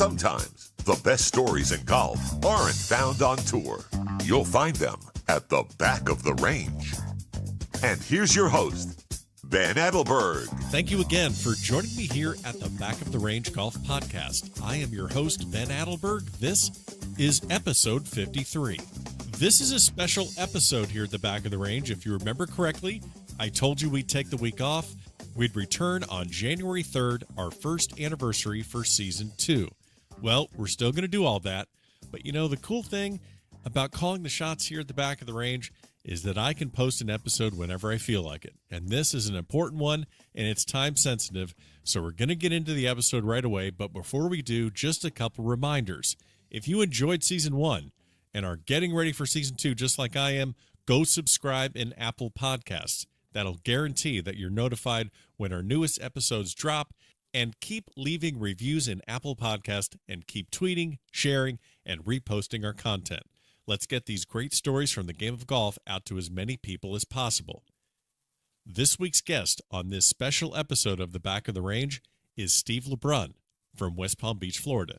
Sometimes the best stories in golf aren't found on tour. You'll find them at the back of the range. And here's your host, Ben Adelberg. Thank you again for joining me here at the Back of the Range Golf Podcast. I am your host, Ben Adelberg. This is episode 53. This is a special episode here at the Back of the Range. If you remember correctly, I told you we'd take the week off. We'd return on January 3rd, our first anniversary for Season 2. Well, we're still going to do all that, but you know, the cool thing about calling the shots here at the Back of the Range is that I can post an episode whenever I feel like it. And this is an important one, and it's time sensitive, so we're going to get into the episode right away. But before we do, just a couple reminders. If you enjoyed Season 1 and are getting ready for Season 2 just like I am, go subscribe in Apple Podcasts. That'll guarantee that you're notified when our newest episodes drop. And keep leaving reviews in Apple Podcast and keep tweeting, sharing, and reposting our content. Let's get these great stories from the game of golf out to as many people as possible. This week's guest on this special episode of The Back of the Range is Steve LeBrun from West Palm Beach, Florida.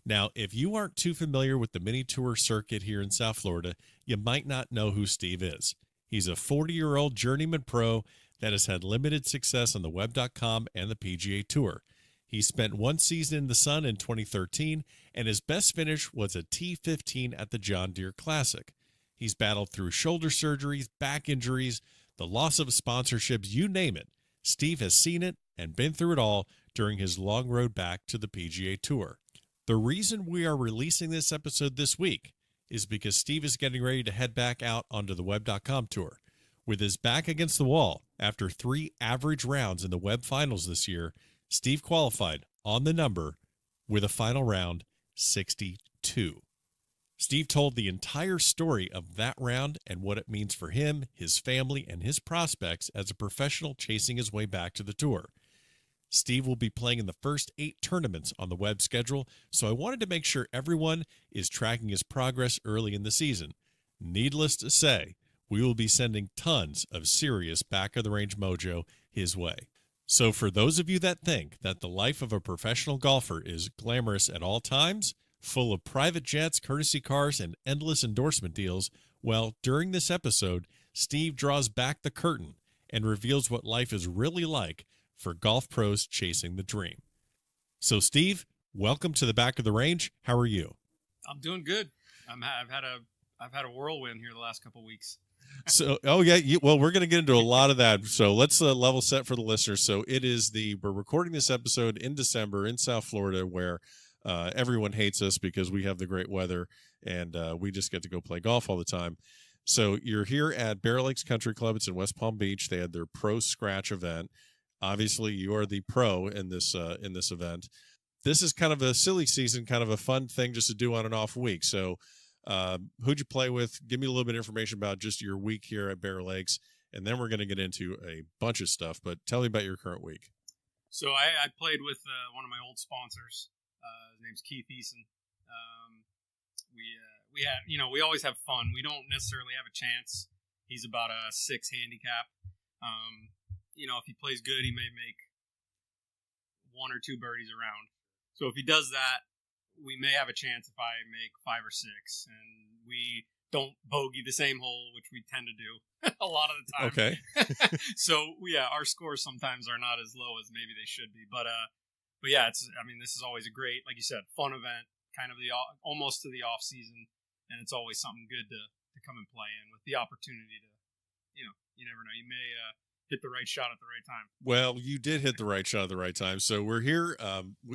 Now, if you aren't too familiar with the mini tour circuit here in South Florida, you might not know who Steve is. He's a 40-year-old journeyman pro that has had limited success on the web.com and the PGA Tour. He spent one season in the sun in 2013, and his best finish was a T15 at the John Deere Classic. He's battled through shoulder surgeries, back injuries, the loss of sponsorships, you name it. Steve has seen it and been through it all during his long road back to the PGA Tour. The reason we are releasing this episode this week is because Steve is getting ready to head back out onto the web.com tour. With his back against the wall, after 3 average rounds in the Web Finals this year, Steve qualified on the number with a final round 62. Steve told the entire story of that round and what it means for him, his family, and his prospects as a professional chasing his way back to the tour. Steve will be playing in the first 8 tournaments on the Web schedule, so I wanted to make sure everyone is tracking his progress early in the season. Needless to say, we will be sending tons of serious back-of-the-range mojo his way. So for those of you that think that the life of a professional golfer is glamorous at all times, full of private jets, courtesy cars, and endless endorsement deals, well, during this episode, Steve draws back the curtain and reveals what life is really like for golf pros chasing the dream. So Steve, welcome to the Back of the Range. How are you? I'm doing good. I've had a whirlwind here the last couple of weeks. So, well, we're going to get into a lot of that. So let's level set for the listeners. So we're recording this episode in December in South Florida, where everyone hates us because we have the great weather and we just get to go play golf all the time. So you're here at Bear Lakes Country Club. It's in West Palm Beach. They had their pro scratch event. Obviously, you are the pro in this event. This is kind of a silly season, kind of a fun thing just to do on an off week. So who'd you play with? Give me a little bit of information about just your week here at Bear Lakes, and then we're going to get into a bunch of stuff. But tell me about your current week. So I played with one of my old sponsors. His name's Keith Eason. We always have fun. We don't necessarily have a chance. He's about a 6 handicap. If he plays good, he may make 1 or 2 birdies around. So if he does that, we may have a chance if I make 5 or 6, and we don't bogey the same hole, which we tend to do a lot of the time. Okay. So our scores sometimes are not as low as maybe they should be, but yeah, this is always a great, like you said, fun event, kind of almost to the off season, and it's always something good to come and play in with the opportunity to, you never know, you may hit the right shot at the right time. Well, you did hit the right shot at the right time. So we're here.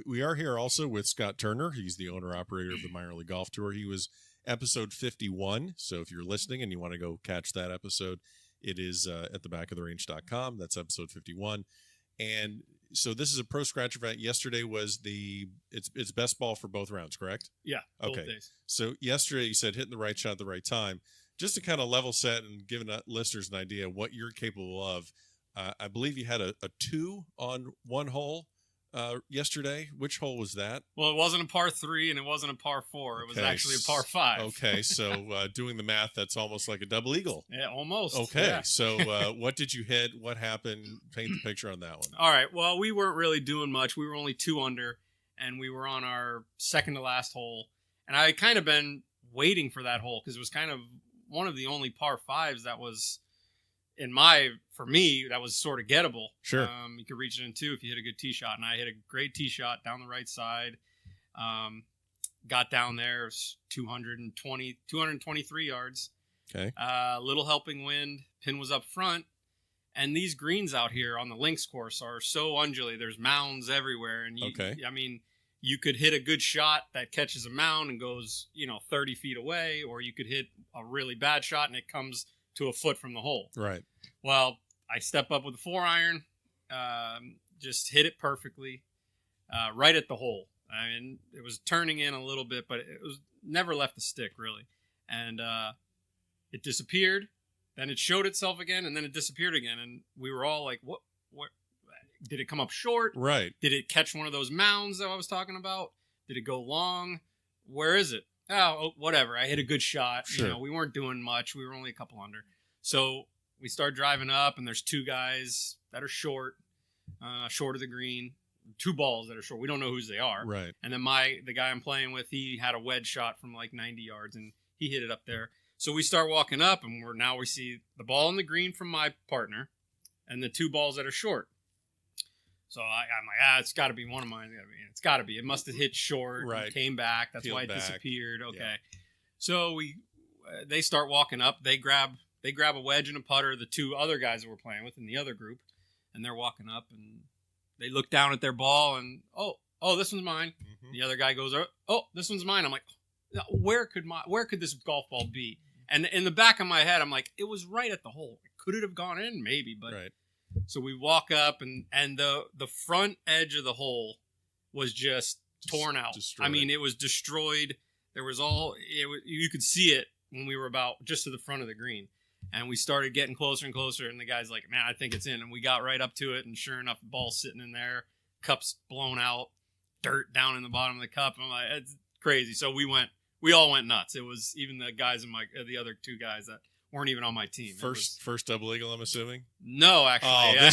We are here also with Scott Turner. He's the owner-operator of the Minor League Golf Tour. He was episode 51. So if you're listening and you want to go catch that episode, it is at thebackoftherange.com. That's episode 51. And so this is a pro scratch event. Yesterday was it's best ball for both rounds, correct? Yeah. Okay. Both days. So yesterday you said hitting the right shot at the right time. Just to kind of level set and give listeners an idea of what you're capable of, I believe you had a 2 on one hole yesterday. Which hole was that? Well, it wasn't a par 3 and it wasn't a par 4. It was actually a par 5. Okay, so doing the math, that's almost like a double eagle. Yeah, almost. Okay, yeah. So what did you hit? What happened? Paint the picture on that one. All right, well, we weren't really doing much. We were only 2 under, and we were on our second to last hole. And I had kind of been waiting for that hole because it was kind of one of the only par fives that was for me, that was sort of gettable. Sure. You could reach it in two if you hit a good tee shot. And I hit a great tee shot down the right side. Got down there, it was 223 yards. Okay. Little helping wind. Pin was up front. And these greens out here on the links course are so undulating. There's mounds everywhere. And you could hit a good shot that catches a mound and goes, 30 feet away, or you could hit a really bad shot and it comes to a foot from the hole. Right. Well, I step up with a 4-iron, just hit it perfectly, right at the hole. I mean, it was turning in a little bit, but it was never left the stick really. And it disappeared. Then it showed itself again, and then it disappeared again. And we were all like, what? Did it come up short? Right. Did it catch one of those mounds that I was talking about? Did it go long? Where is it? Oh, whatever. I hit a good shot. Sure. We weren't doing much. We were only a couple under. So we start driving up, and there's two guys that are short of the green. Two balls that are short. We don't know whose they are. Right. And then the guy I'm playing with, he had a wedge shot from like 90 yards, and he hit it up there. So we start walking up, and we see the ball in the green from my partner, and the two balls that are short. So I'm like, it's got to be one of mine. It's got to be. It must have hit short. Right. Came back. That's Peeled why it back. disappeared. Okay. Yeah. So they start walking up. They grab a wedge and a putter. The two other guys that we're playing with in the other group, and they're walking up, and they look down at their ball, and oh, this one's mine. Mm-hmm. The other guy goes, oh, this one's mine. I'm like, where could this golf ball be? And in the back of my head, I'm like, it was right at the hole. Could it have gone in? Maybe, but. Right. So we walk up, and the front edge of the hole was just torn out. Destroyed. I mean, it was destroyed. There was you could see it when we were about just to the front of the green. And we started getting closer and closer, and the guy's like, man, I think it's in. And we got right up to it, and sure enough, the ball's sitting in there, cup's blown out, dirt down in the bottom of the cup. And I'm like, it's crazy. So we all went nuts. It was even the guys the other two guys that weren't even on my team. First double eagle, I'm assuming? No, actually. Oh, yeah.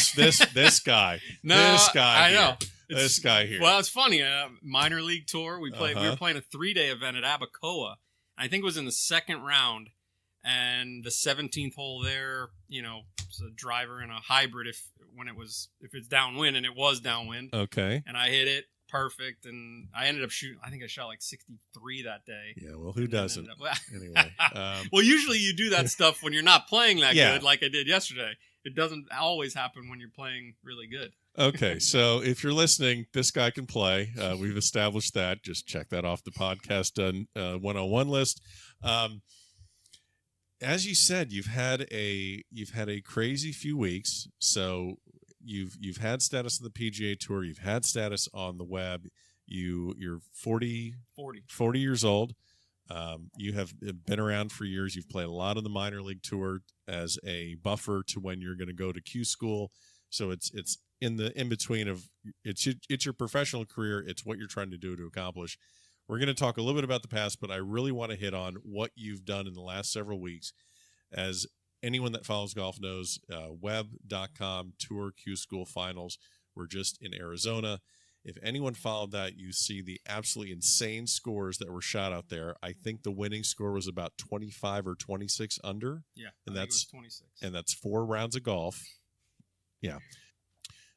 this guy. No, this guy. I know. This guy here. Well, it's funny. Minor league tour. We were playing a 3-day event at Abacoa. I think it was in the second round. And the 17th hole there, it's a driver and a hybrid if it's downwind, and it was downwind. Okay. And I hit it perfect, and I ended up shooting. I think I shot like 63 that day. Yeah, well, who doesn't? Anyway. Well, usually you do that stuff when you're not playing that good, like I did yesterday. It doesn't always happen when you're playing really good. Okay, so if you're listening, this guy can play. We've established that. Just check that off the podcast 101 list. As you said, you've had a crazy few weeks. So you've had status on the PGA Tour. You've had status on the web. You're 40 years old. You have been around for years. You've played a lot on the minor league tour as a buffer to when you're going to go to Q school. So it's in between of it's your professional career. It's what you're trying to do to accomplish. We're going to talk a little bit about the past, but I really want to hit on what you've done in the last several weeks. As anyone that follows golf knows, web.com Tour Q School Finals were just in Arizona. If anyone followed that, you see the absolutely insane scores that were shot out there. I think the winning score was about 25 or 26 under. Yeah, and that's 26. And that's 4 rounds of golf. Yeah.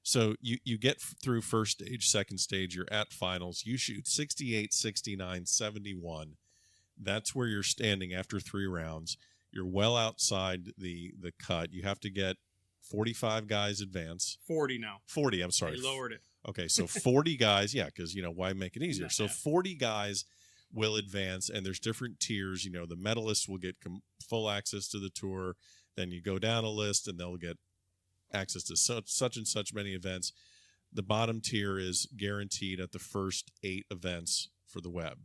So you get through first stage, second stage, you're at finals. You shoot 68, 69, 71. That's where you're standing after 3 rounds. You're well outside the cut. You have to get 45 guys advance. 40 now. 40, I'm sorry. They lowered it. Okay, so 40 guys, yeah, because, why make it easier? So 40 guys will advance, and there's different tiers. The medalists will get full access to the tour. Then you go down a list, and they'll get access to such and such many events. The bottom tier is guaranteed at the first 8 events for the web.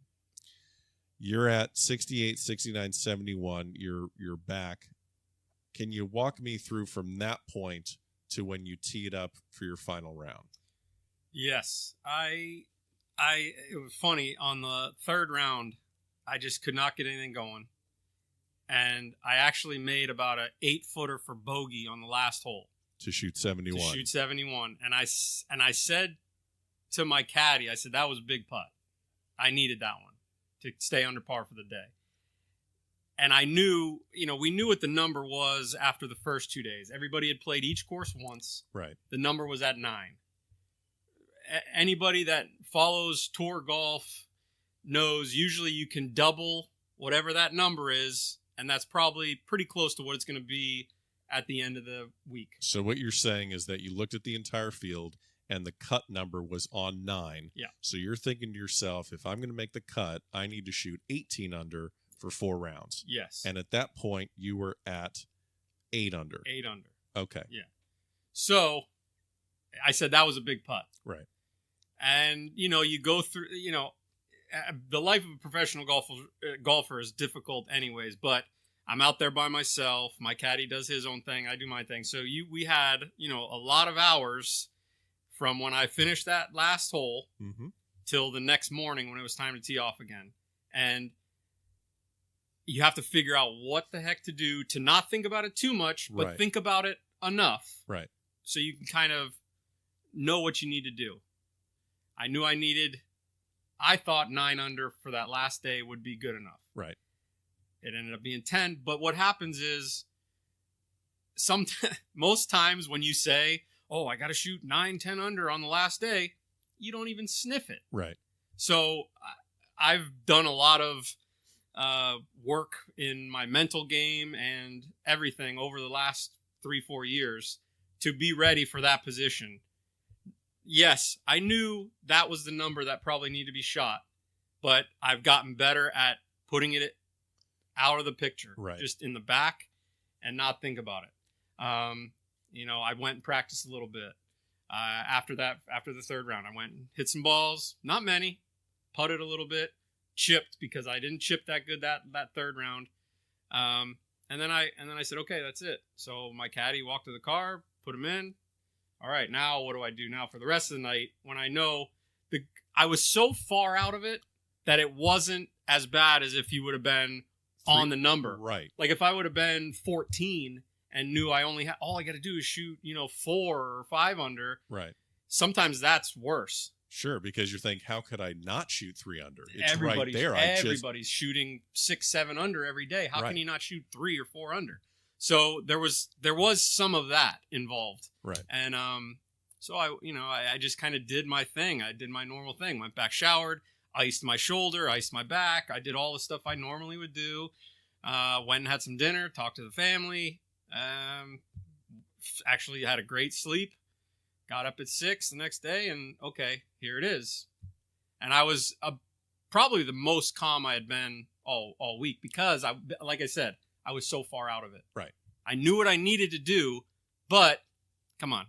You're at 68, 69, 71. You're back. Can you walk me through from that point to when you tee it up for your final round? Yes. It was funny. On the third round, I just could not get anything going. And I actually made about an 8-footer for bogey on the last hole. To shoot 71. And I said to my caddy, I said, that was a big putt. I needed that one to stay under par for the day. And I knew, we knew what the number was after the first 2 days. Everybody had played each course once. Right. The number was at 9. Anybody that follows tour golf knows usually you can double whatever that number is, and that's probably pretty close to what it's going to be at the end of the week. So what you're saying is that you looked at the entire field and the cut number was on 9. Yeah. So you're thinking to yourself, if I'm going to make the cut, I need to shoot 18 under for 4 rounds. Yes. And at that point, you were at 8 under. 8 under. Okay. Yeah. So I said that was a big putt. Right. And, you go through, the life of a professional golfer is difficult anyways, but I'm out there by myself. My caddy does his own thing. I do my thing. So we had, a lot of hours from when I finished that last hole till the next morning when it was time to tee off again. And you have to figure out what the heck to do to not think about it too much, but think about it enough. Right. So you can kind of know what you need to do. I thought 9 under for that last day would be good enough. Right. It ended up being 10. But what happens is most times when you say, oh, I got to shoot 9, 10 under on the last day, you don't even sniff it. Right. So I've done a lot of work in my mental game and everything over the last 3-4 years to be ready for that position. Yes, I knew that was the number that probably needed to be shot, but I've gotten better at putting it out of the picture, just in the back and not think about it. I went and practiced a little bit. After the third round, I went and hit some balls, not many, putted a little bit, chipped because I didn't chip that good that third round. And then I said, okay, that's it. So my caddy walked to the car, put him in. All right, now what do I do now for the rest of the night when I know I was so far out of it that it wasn't as bad as if you would have been on the number. Right. Like if I would have been 14 and knew I only had, all I got to do is shoot, 4 or 5 under. Right. Sometimes that's worse. Sure, because you think, how could I not shoot 3 under? It's Everybody's, right there. Everybody's shooting 6, 7 under every day. How can you not shoot 3 or 4 under? So there was some of that involved. Right. And so I just kind of did my thing. I did my normal thing. Went back, showered, iced my shoulder, iced my back. I did all the stuff I normally would do. Went and had some dinner, talked to the family. Actually had a great sleep. Got up at 6 the next day, and okay, here it is. And I was probably the most calm I had been all week because like I said, I was so far out of it. Right. I knew what I needed to do, but come on.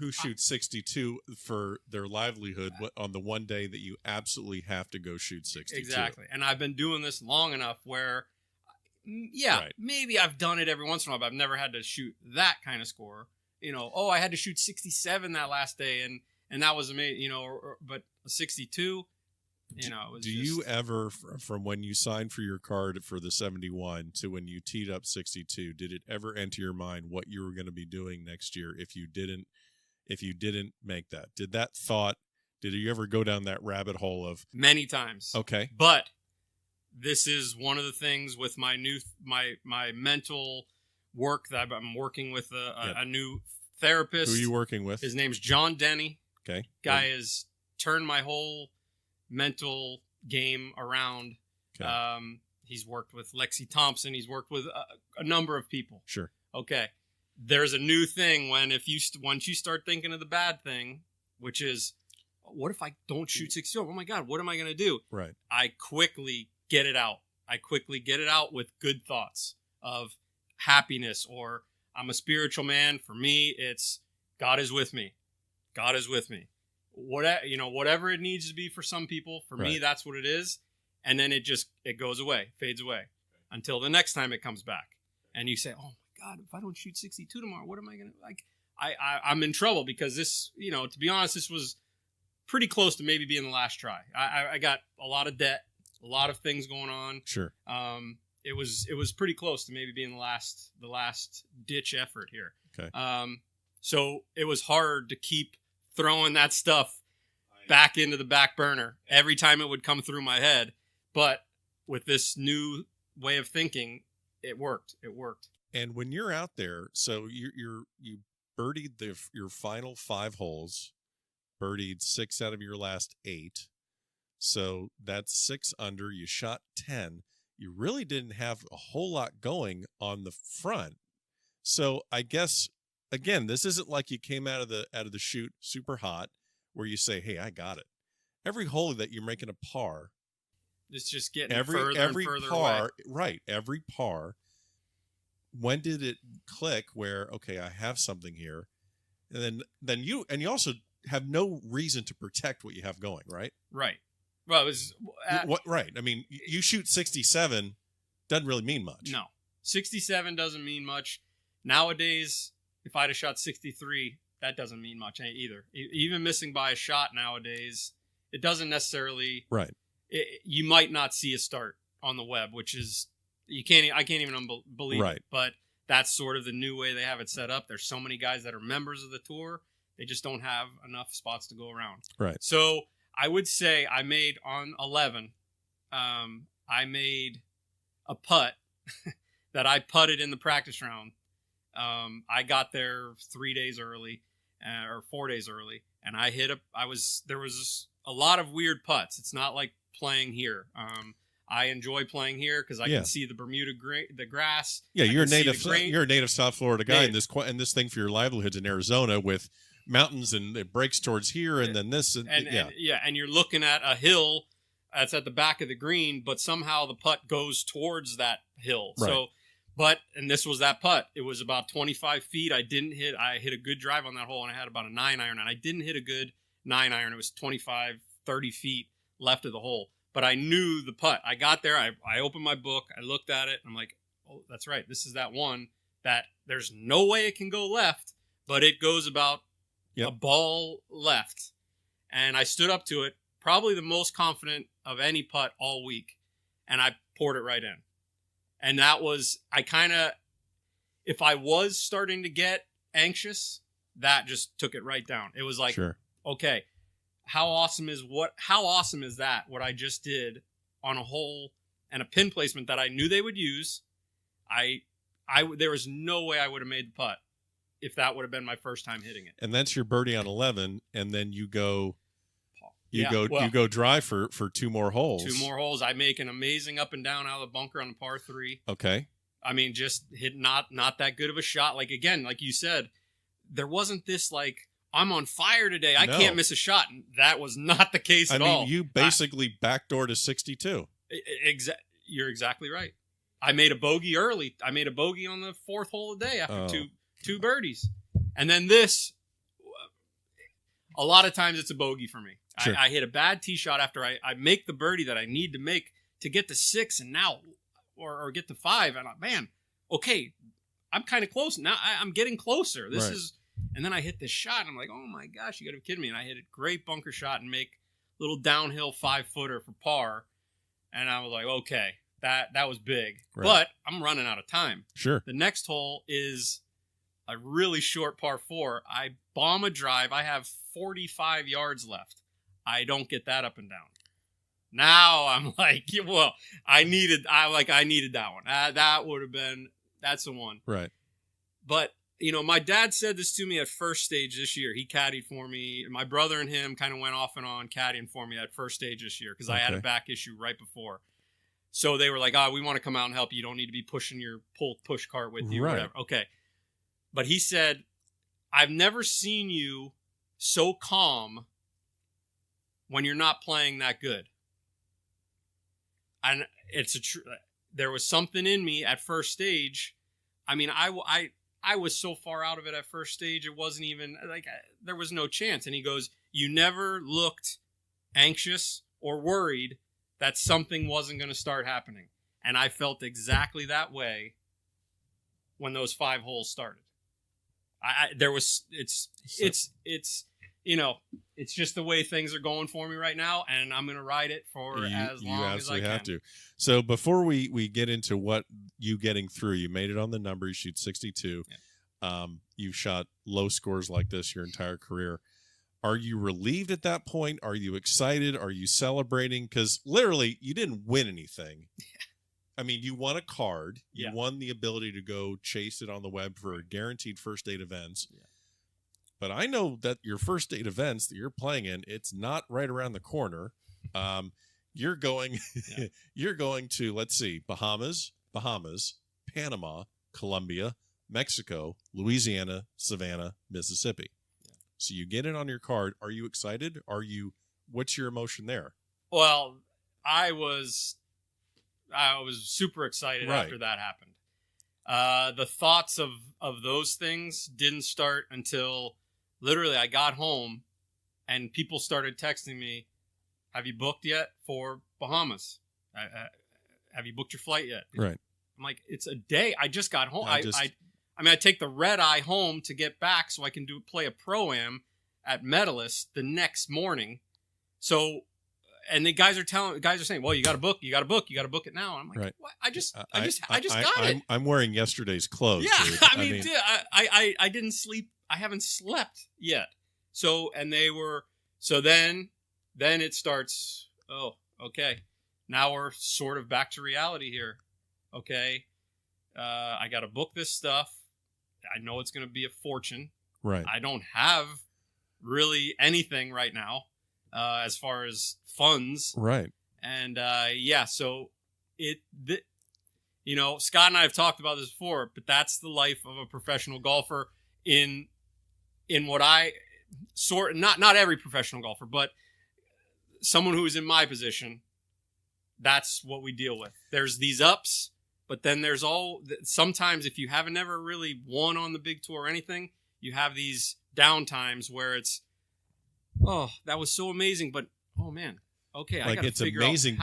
Who shoots 62 for their livelihood on the one day that you absolutely have to go shoot 62? Exactly. And I've been doing this long enough where, maybe I've done it every once in a while, but I've never had to shoot that kind of score. I had to shoot 67 that last day, and that was amazing, but 62... Do you ever, from when you signed for your card for the 71 to when you teed up 62, did it ever enter your mind what you were going to be doing next year if you didn't make that? Did you ever go down that rabbit hole of many times? Okay. But this is one of the things with my my mental work that I'm working with a new therapist. Who are you working with? His name's John Denny. Okay. Guy has turned my whole mental game around. Okay. He's worked with Lexi Thompson. He's worked with a number of people. Sure. Okay. There's a new thing once you start thinking of the bad thing, which is, what if I don't shoot 62? Oh my God, what am I going to do? Right. I quickly get it out. With good thoughts of happiness, or I'm a spiritual man. For me, it's God is with me. God is with me. Whatever it needs to be for some people, for me, that's what it is. And then it goes away, fades away until the next time it comes back. And you say, oh my God, if I don't shoot 62 tomorrow, what am I going to like? I'm in trouble because this, to be honest, this was pretty close to maybe being the last try. I got a lot of debt, a lot of things going on. Sure. It was pretty close to maybe being the last ditch effort here. Okay. So it was hard to keep throwing that stuff back into the back burner every time it would come through my head. But with this new way of thinking, it worked. It worked. And when you're out there, so you birdied your final 5 holes, birdied 6 out of your last 8. So that's 6 under. You shot 10. You really didn't have a whole lot going on the front. So I guess, again, this isn't like you came out of the chute super hot where you say, hey, I got it. Every hole that you're making a par. It's just getting further and further par, away. Right, every par. When did it click where, okay, I have something here? And then you also have no reason to protect what you have going, right? Right. Well, it was... right. I mean, you shoot 67, doesn't really mean much. No. 67 doesn't mean much. Nowadays, if I'd have shot 63, that doesn't mean much either. Even missing by a shot nowadays, it doesn't necessarily... Right. You might not see a start on the web, which is... I can't even believe it. But that's sort of the new way they have it set up. There's so many guys that are members of the tour. They just don't have enough spots to go around. Right. So I would say I made on 11, I made a putt that I putted in the practice round. I got there 3 days early or 4 days early, and I hit there was a lot of weird putts. It's not like playing here. I enjoy playing here because I can see the Bermuda the grass. Yeah, you're a native South Florida guy, and this thing for your livelihood's in Arizona with mountains, and it breaks towards here, and then this, and you're looking at a hill that's at the back of the green, but somehow the putt goes towards that hill. Right. So, and this was that putt. It was about 25 feet. I hit a good drive on that hole, and I had about a 9-iron, and I didn't hit a good 9-iron. It was 25, 30 feet left of the hole. But I knew the putt. I got there. I opened my book. I looked at it. I'm like, oh, that's right. This is that one that there's no way it can go left, but it goes about a ball left. And I stood up to it, probably the most confident of any putt all week. And I poured it right in. And that was, if I was starting to get anxious, that just took it right down. It was like, okay. How awesome is that? What I just did on a hole and a pin placement that I knew they would use. There was no way I would have made the putt if that would have been my first time hitting it. And that's your birdie on 11, and then you go drive for 2 more holes. 2 more holes. I make an amazing up and down out of the bunker on the par 3. Okay. I mean, just hit not that good of a shot. Like again, like you said, there wasn't this like, I'm on fire today. I can't miss a shot. That was not the case at all. You basically backdoored to 62. You're exactly right. I made a bogey early. I made a bogey on the 4th hole of the day after two birdies. And then this, a lot of times it's a bogey for me. Sure. I hit a bad tee shot after I make the birdie that I need to make to get to 6 and now, or get to 5. And okay, I'm kind of close. Now I'm getting closer. This is... And then I hit this shot. And I'm like, oh, my gosh, you got to be kidding me. And I hit a great bunker shot and make a little downhill 5-footer for par. And I was like, okay, that was big. Right. But I'm running out of time. Sure. The next hole is a really short par 4. I bomb a drive. I have 45 yards left. I don't get that up and down. Now I'm like, well, I needed that one. That's the one. Right. But... my dad said this to me at first stage this year. He caddied for me. My brother and him kind of went off and on caddying for me at first stage this year because I had a back issue right before. So they were like, we want to come out and help you. You don't need to be pushing your push cart with you. Right. Or whatever. Okay. But he said, I've never seen you so calm when you're not playing that good. And there was something in me at first stage. I mean, I was so far out of it at first stage, it wasn't even, there was no chance. And he goes, you never looked anxious or worried that something wasn't going to start happening. And I felt exactly that way when those 5 holes started. It's just the way things are going for me right now, and I'm going to ride it for as long as I can. You absolutely have to. So before we get into what you getting through, you made it on the number. You shoot 62. Yeah. You've shot low scores like this your entire career. Are you relieved at that point? Are you excited? Are you celebrating? Because literally, you didn't win anything. I mean, you won a card. You won the ability to go chase it on the web for guaranteed first date events. Yeah. But I know that your first date events that you're playing in, it's not right around the corner. You're going, you're going to, let's see, Bahamas, Panama, Colombia, Mexico, Louisiana, Savannah, Mississippi. Yeah. So you get it on your card. Are you excited? What's your emotion there? Well, I was super excited after that happened. The thoughts of those things didn't start until literally I got home and people started texting me, have you booked yet for Bahamas? Have you booked your flight yet? Right. I'm like, it's a day. I just got home. I take the red eye home to get back so I can play a pro-am at Medalist the next morning. So, and the guys are saying, well, you got to book it now. And I'm like, right. What? I just got it. I'm wearing yesterday's clothes. Yeah. Dude. I didn't sleep. I haven't slept yet. So, then it starts. Oh, okay. Now we're sort of back to reality here. Okay. I got to book this stuff. I know it's going to be a fortune. Right. I don't have really anything right now as far as funds. Right. And so Scott and I have talked about this before, but that's the life of a professional golfer in what not every professional golfer, but someone who is in my position. That's what we deal with. There's these ups. But then there's sometimes if you haven't never really won on the big tour or anything, you have these down times where it's, oh, that was so amazing, but oh man, okay, I got to figure out. It's amazing,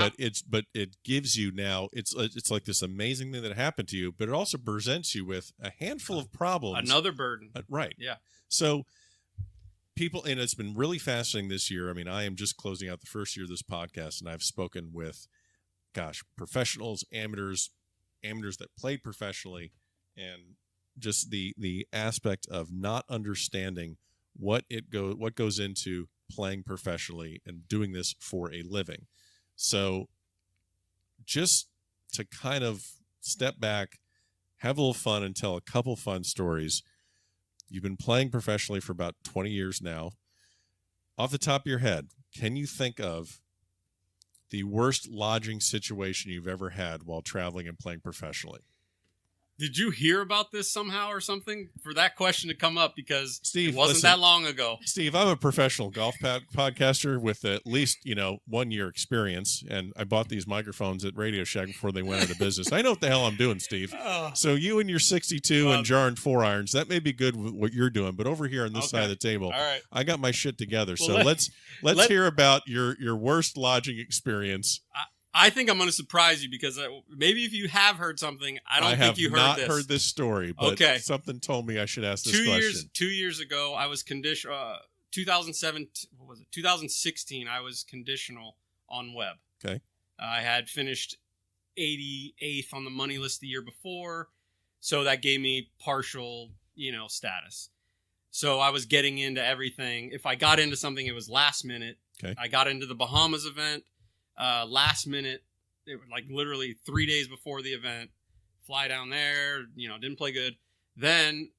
but it gives you now. It's like this amazing thing that happened to you, but it also presents you with a handful of problems, another burden. Right? Yeah. So people, and it's been really fascinating this year. I mean, I am just closing out the first year of this podcast, and I've spoken with, professionals, amateurs that played professionally, and just the aspect of not understanding what goes into playing professionally and doing this for a living. So just to kind of step back, have a little fun, and tell a couple fun stories. You've been playing professionally for about 20 years now. Off the top of your head, can you think of the worst lodging situation you've ever had while traveling and playing professionally? Did you hear about this somehow or something for that question to come up? Because Steve, it wasn't that long ago. Steve, I'm a professional golf podcaster with at least 1 year experience, and I bought these microphones at Radio Shack before they went out of business. I know what the hell I'm doing, Steve. So you and your 62 and jarring 4 irons, that may be good with what you're doing, but over here on this side of the table, all right, I got my shit together. Well, so let's hear about your worst lodging experience. I think I'm going to surprise you because maybe if you have heard something, I don't think you heard this. I have not heard this story, but something told me I should ask this question. 2 years ago, I was 2016, I was conditional on web. Okay. I had finished 88th on the money list the year before, so that gave me partial, status. So I was getting into everything. If I got into something, it was last minute. Okay. I got into the Bahamas event. Last minute, like literally 3 days before the event, fly down there, didn't play good. Then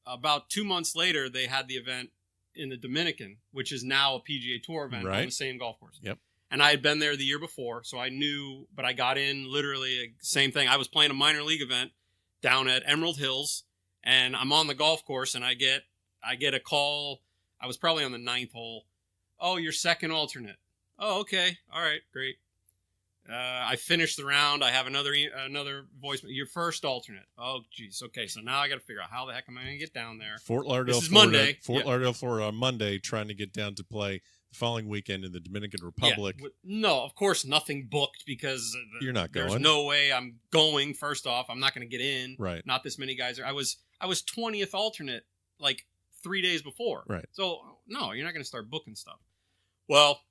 about 2 months later, they had the event in the Dominican, which is now a PGA Tour event on the same golf course. Yep. And I had been there the year before, so I knew, but I got in literally same thing. I was playing a minor league event down at Emerald Hills, and I'm on the golf course, and I get a call. I was probably on the 9th hole. Oh, you're second alternate. Oh, okay. All right, great. I finished the round. I have another voice. Your first alternate. Oh, geez. Okay, so now I got to figure out how the heck am I going to get down there? Fort Lauderdale, this is Monday. Fort Lauderdale, Florida on Monday, trying to get down to play the following weekend in the Dominican Republic. Yeah. No, of course, nothing booked because you're not going. There's no way I'm going. First off, I'm not going to get in. Right. Not this many guys. I was 20th alternate like 3 days before. Right. So no, you're not going to start booking stuff. Well,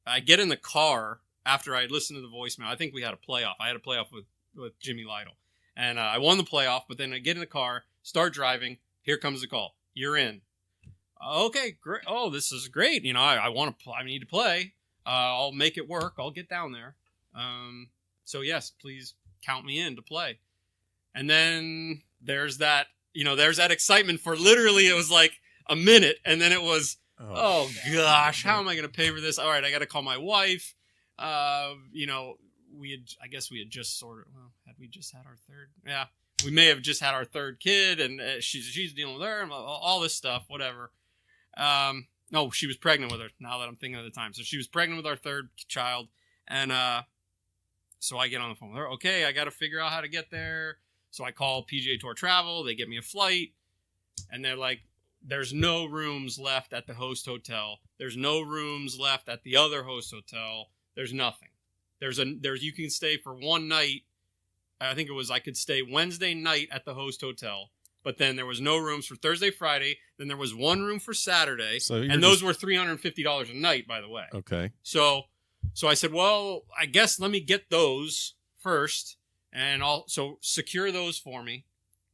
I get in the car after I listened to the voicemail. I think we had a playoff. I had a playoff with Jimmy Lytle. And I won the playoff, but then I get in the car, start driving. Here comes the call. You're in. Okay, great. Oh, this is great. You know, I want to. I need to play. I'll make it work. I'll get down there. So yes, please count me in to play. And then there's that. You know, there's that excitement for literally. It was like a minute, and then it was. Oh gosh, how am I going to pay for this? All right, I got to call my wife. You know, I guess we had just had we just had our third? Yeah, we may have just had our third kid, and she's dealing with her, and all this stuff, whatever. No, she was pregnant with her. Now that I'm thinking of the time, so she was pregnant with our third child, and so I get on the phone with her. Okay, I got to figure out how to get there. So I call PGA Tour Travel. They get me a flight, and they're like, "There's no rooms left at the host hotel. There's no rooms left at the other host hotel. There's nothing. There's you can stay for one night. I think it was I could stay Wednesday night at the host hotel, but then there was no rooms for Thursday, Friday. Then there was one room for Saturday, and those were $350 a night, by the way. Okay. So I said, well, I guess let me get those first, and also secure those for me,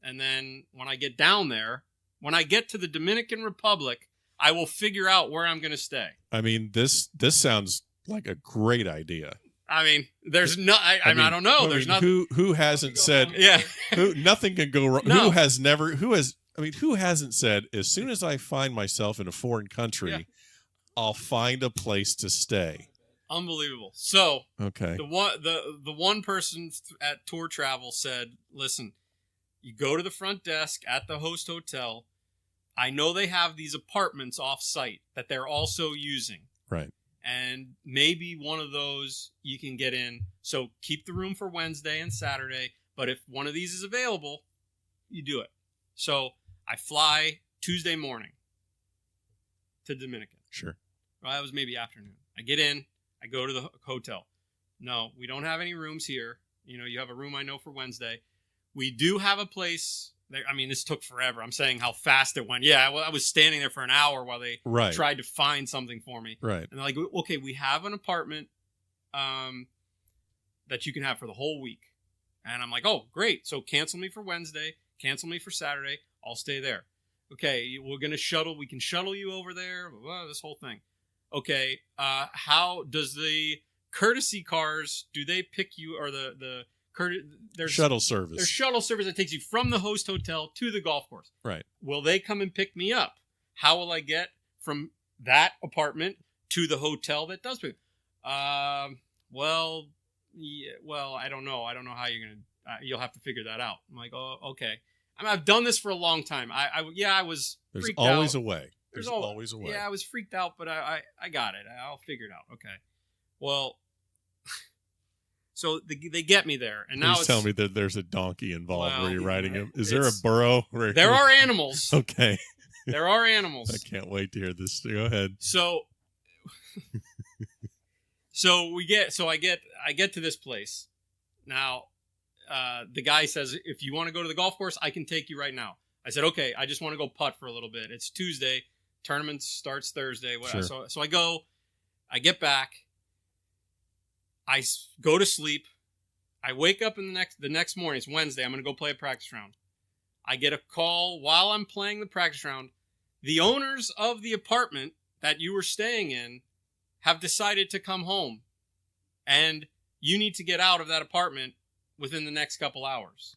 and then when I get down there, when I get to the Dominican Republic, I will figure out where I'm going to stay. I mean, this sounds like a great idea. I mean, there's no. I don't know. There's nothing. Who hasn't said? Yeah. Nothing can go wrong. No. Who hasn't said? As soon as I find myself in a foreign country, I'll find a place to stay. Unbelievable. So okay. The one person at Tour Travel said, "Listen, you go to the front desk at the host hotel. I know they have these apartments off site that they're also using. Right. And maybe one of those you can get in. So keep the room for Wednesday and Saturday. But if one of these is available, you do it." So I fly Tuesday morning to Dominican. Sure. Well, that was maybe afternoon. I get in. I go to the hotel. No, we don't have any rooms here. You know, you have a room I know for Wednesday. We do have a place. I mean, this took forever. I'm saying how fast it went. Yeah, well, I was standing there for an hour while they tried to find something for me. Right. And they're like, okay, we have an apartment that you can have for the whole week. And I'm like, oh, great. So cancel me for Wednesday. Cancel me for Saturday. I'll stay there. Okay, we're going to shuttle. We can shuttle you over there. This whole thing. Okay, how does the courtesy cars, do they pick you, or there's shuttle service. There's shuttle service that takes you from the host hotel to the golf course. Right. Will they come and pick me up? How will I get from that apartment to the hotel that does pick? Well, I don't know. I don't know how you're going to, you'll have to figure that out. I'm like, oh, okay. I mean, I've done this for a long time. I was freaked out. There's always a way. There's always a way. Yeah, I was freaked out, but I got it. I'll figure it out. Okay. Well, so they get me there, and now tell me that there's a donkey involved where you're riding him. Is there a burro? There are animals. Okay. There are animals. I can't wait to hear this. Go ahead. So I get to this place. Now, the guy says, if you want to go to the golf course, I can take you right now. I said, okay, I just want to go putt for a little bit. It's Tuesday. Tournament starts Thursday. Whatever. Sure. So I go, I get back. I go to sleep. I wake up in the next morning. It's Wednesday. I'm going to go play a practice round. I get a call while I'm playing the practice round. The owners of the apartment that you were staying in have decided to come home, and you need to get out of that apartment within the next couple hours.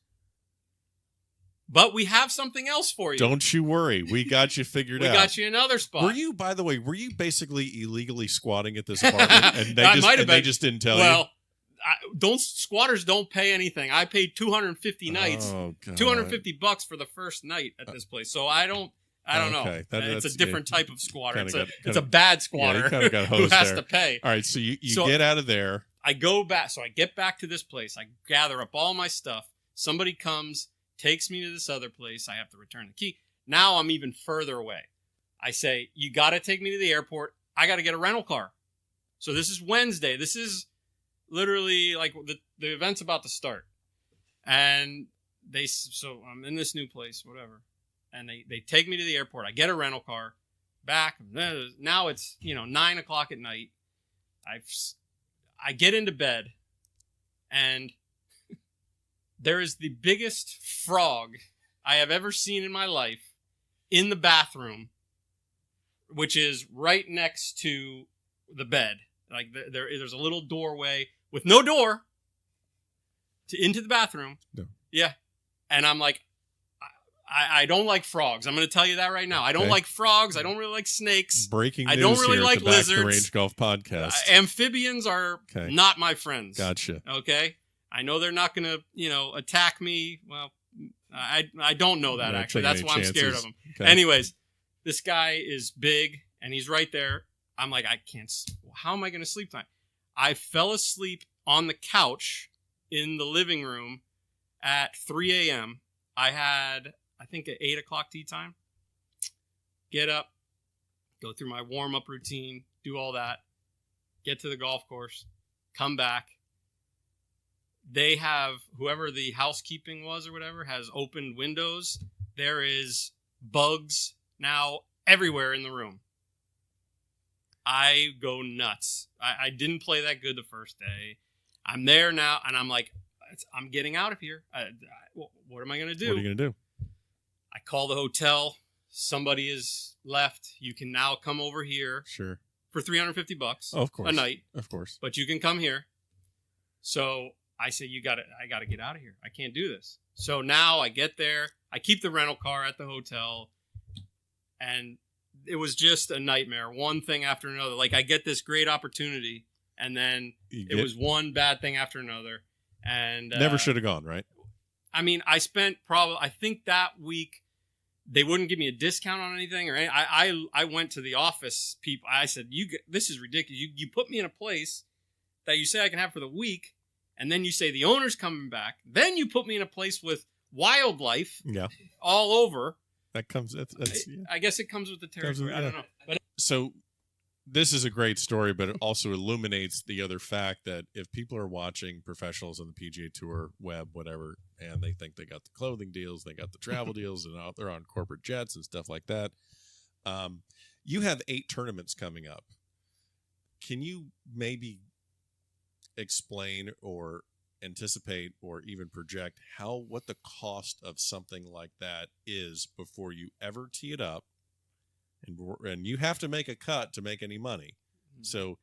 But we have something else for you. Don't you worry. We got you figured out. We got you another spot. By the way, were you basically illegally squatting at this apartment? And they just didn't tell you? Well, squatters don't pay anything. I paid 250 nights. Oh, God. $250 for the first night at this place. So I don't know. It's a different type of squatter. It's a bad squatter who has to pay. All right, so you get out of there. I go back. So I get back to this place. I gather up all my stuff. Somebody comes, takes me to this other place. I have to return the key. Now I'm even further away. I say, you got to take me to the airport. I got to get a rental car. So this is Wednesday. This is literally like the event's about to start. And so I'm in this new place, whatever. And they take me to the airport. I get a rental car back. Now it's, 9 o'clock at night. I get into bed, and there is the biggest frog I have ever seen in my life in the bathroom which is right next to the bed. Like there's a little doorway with no door into the bathroom. No. Yeah. And I'm like, I don't like frogs. I'm going to tell you that right now. I don't like frogs. I don't really like snakes. Breaking news I don't really here like at the Back of lizards. the Range Golf Podcast. Amphibians are not my friends. Gotcha. Okay? I know they're not going to, attack me. Well, I don't know that, actually. That's why I'm scared of them. Okay. Anyways, this guy is big, and he's right there. I'm like, I can't. How am I going to sleep tonight? I fell asleep on the couch in the living room at 3 a.m. I had, I think, at 8 o'clock tee time. Get up, go through my warm-up routine, do all that, get to the golf course, come back. They have, whoever the housekeeping was or whatever, has opened windows. There is bugs now everywhere in the room. I go nuts. I didn't play that good the first day. I'm there now, and I'm like, I'm getting out of here. What am I going to do? What are you going to do? I call the hotel. Somebody is left. You can now come over here. Sure. For $350 of course. A night. Of course. But you can come here. So I say, I got to get out of here. I can't do this. So now I get there. I keep the rental car at the hotel. And it was just a nightmare. One thing after another. Like, I get this great opportunity, and then it was one bad thing after another. And never should have gone, right? I mean, I think that week they wouldn't give me a discount on anything or anything. I went to the office people. I said, this is ridiculous. You put me in a place that you say I can have for the week, and then you say the owner's coming back. Then you put me in a place with wildlife all over. That comes. I guess it comes with the territory. I don't know. But so this is a great story, but it also illuminates the other fact that if people are watching professionals on the PGA Tour, web, whatever, and they think they got the clothing deals, they got the travel deals, and they're on corporate jets and stuff like that. You have 8 tournaments coming up. Can you maybe explain or anticipate or even project what the cost of something like that is before you ever tee it up? And you have to make a cut to make any money. Mm-hmm. So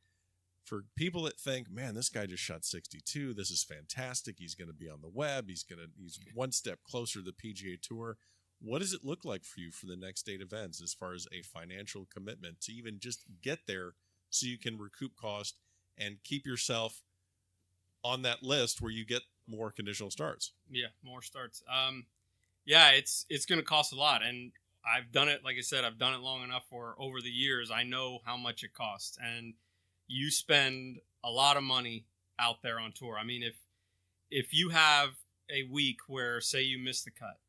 for people that think, man, this guy just shot 62, this is fantastic, he's going to be on the web, he's one step closer to the PGA Tour. What does it look like for you for the next 8 events as far as a financial commitment to even just get there so you can recoup cost and keep yourself on that list where you get more conditional starts? Yeah, more starts. It's going to cost a lot. And I've done it, like I said, I've done it long enough for over the years. I know how much it costs. And you spend a lot of money out there on tour. I mean, if you have a week where, say, you miss the cut,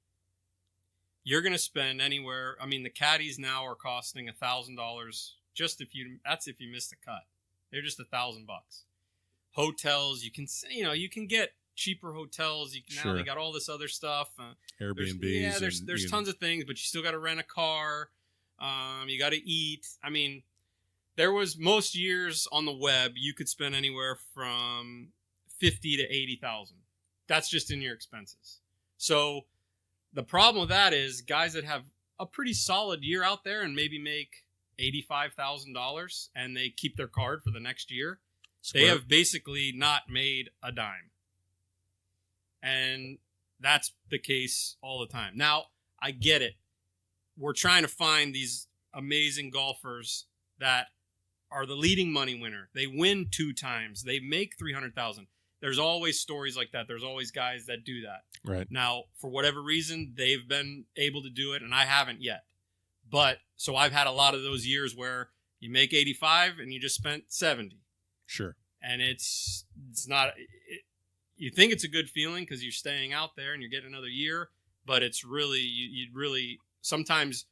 you're going to spend anywhere. I mean, the caddies now are costing $1,000 just if you miss the cut. They're just $1,000. Hotels, you can get cheaper hotels. Now they got all this other stuff. Airbnbs. There's tons of things, but you still got to rent a car. You got to eat. I mean, there was most years on the web you could spend anywhere from $50,000 to $80,000. That's just in your expenses. So the problem with that is guys that have a pretty solid year out there and maybe make $85,000 and they keep their card for the next year, they have basically not made a dime. And that's the case all the time. Now, I get it. We're trying to find these amazing golfers that are the leading money winner. They win 2 times. They make $300,000. There's always stories like that. There's always guys that do that. Right. Now, for whatever reason, they've been able to do it, and I haven't yet. But so I've had a lot of those years where you make 85 and you just spent 70. Sure. And it's not. You think it's a good feeling because you're staying out there and you're getting another year, but it's really you really sometimes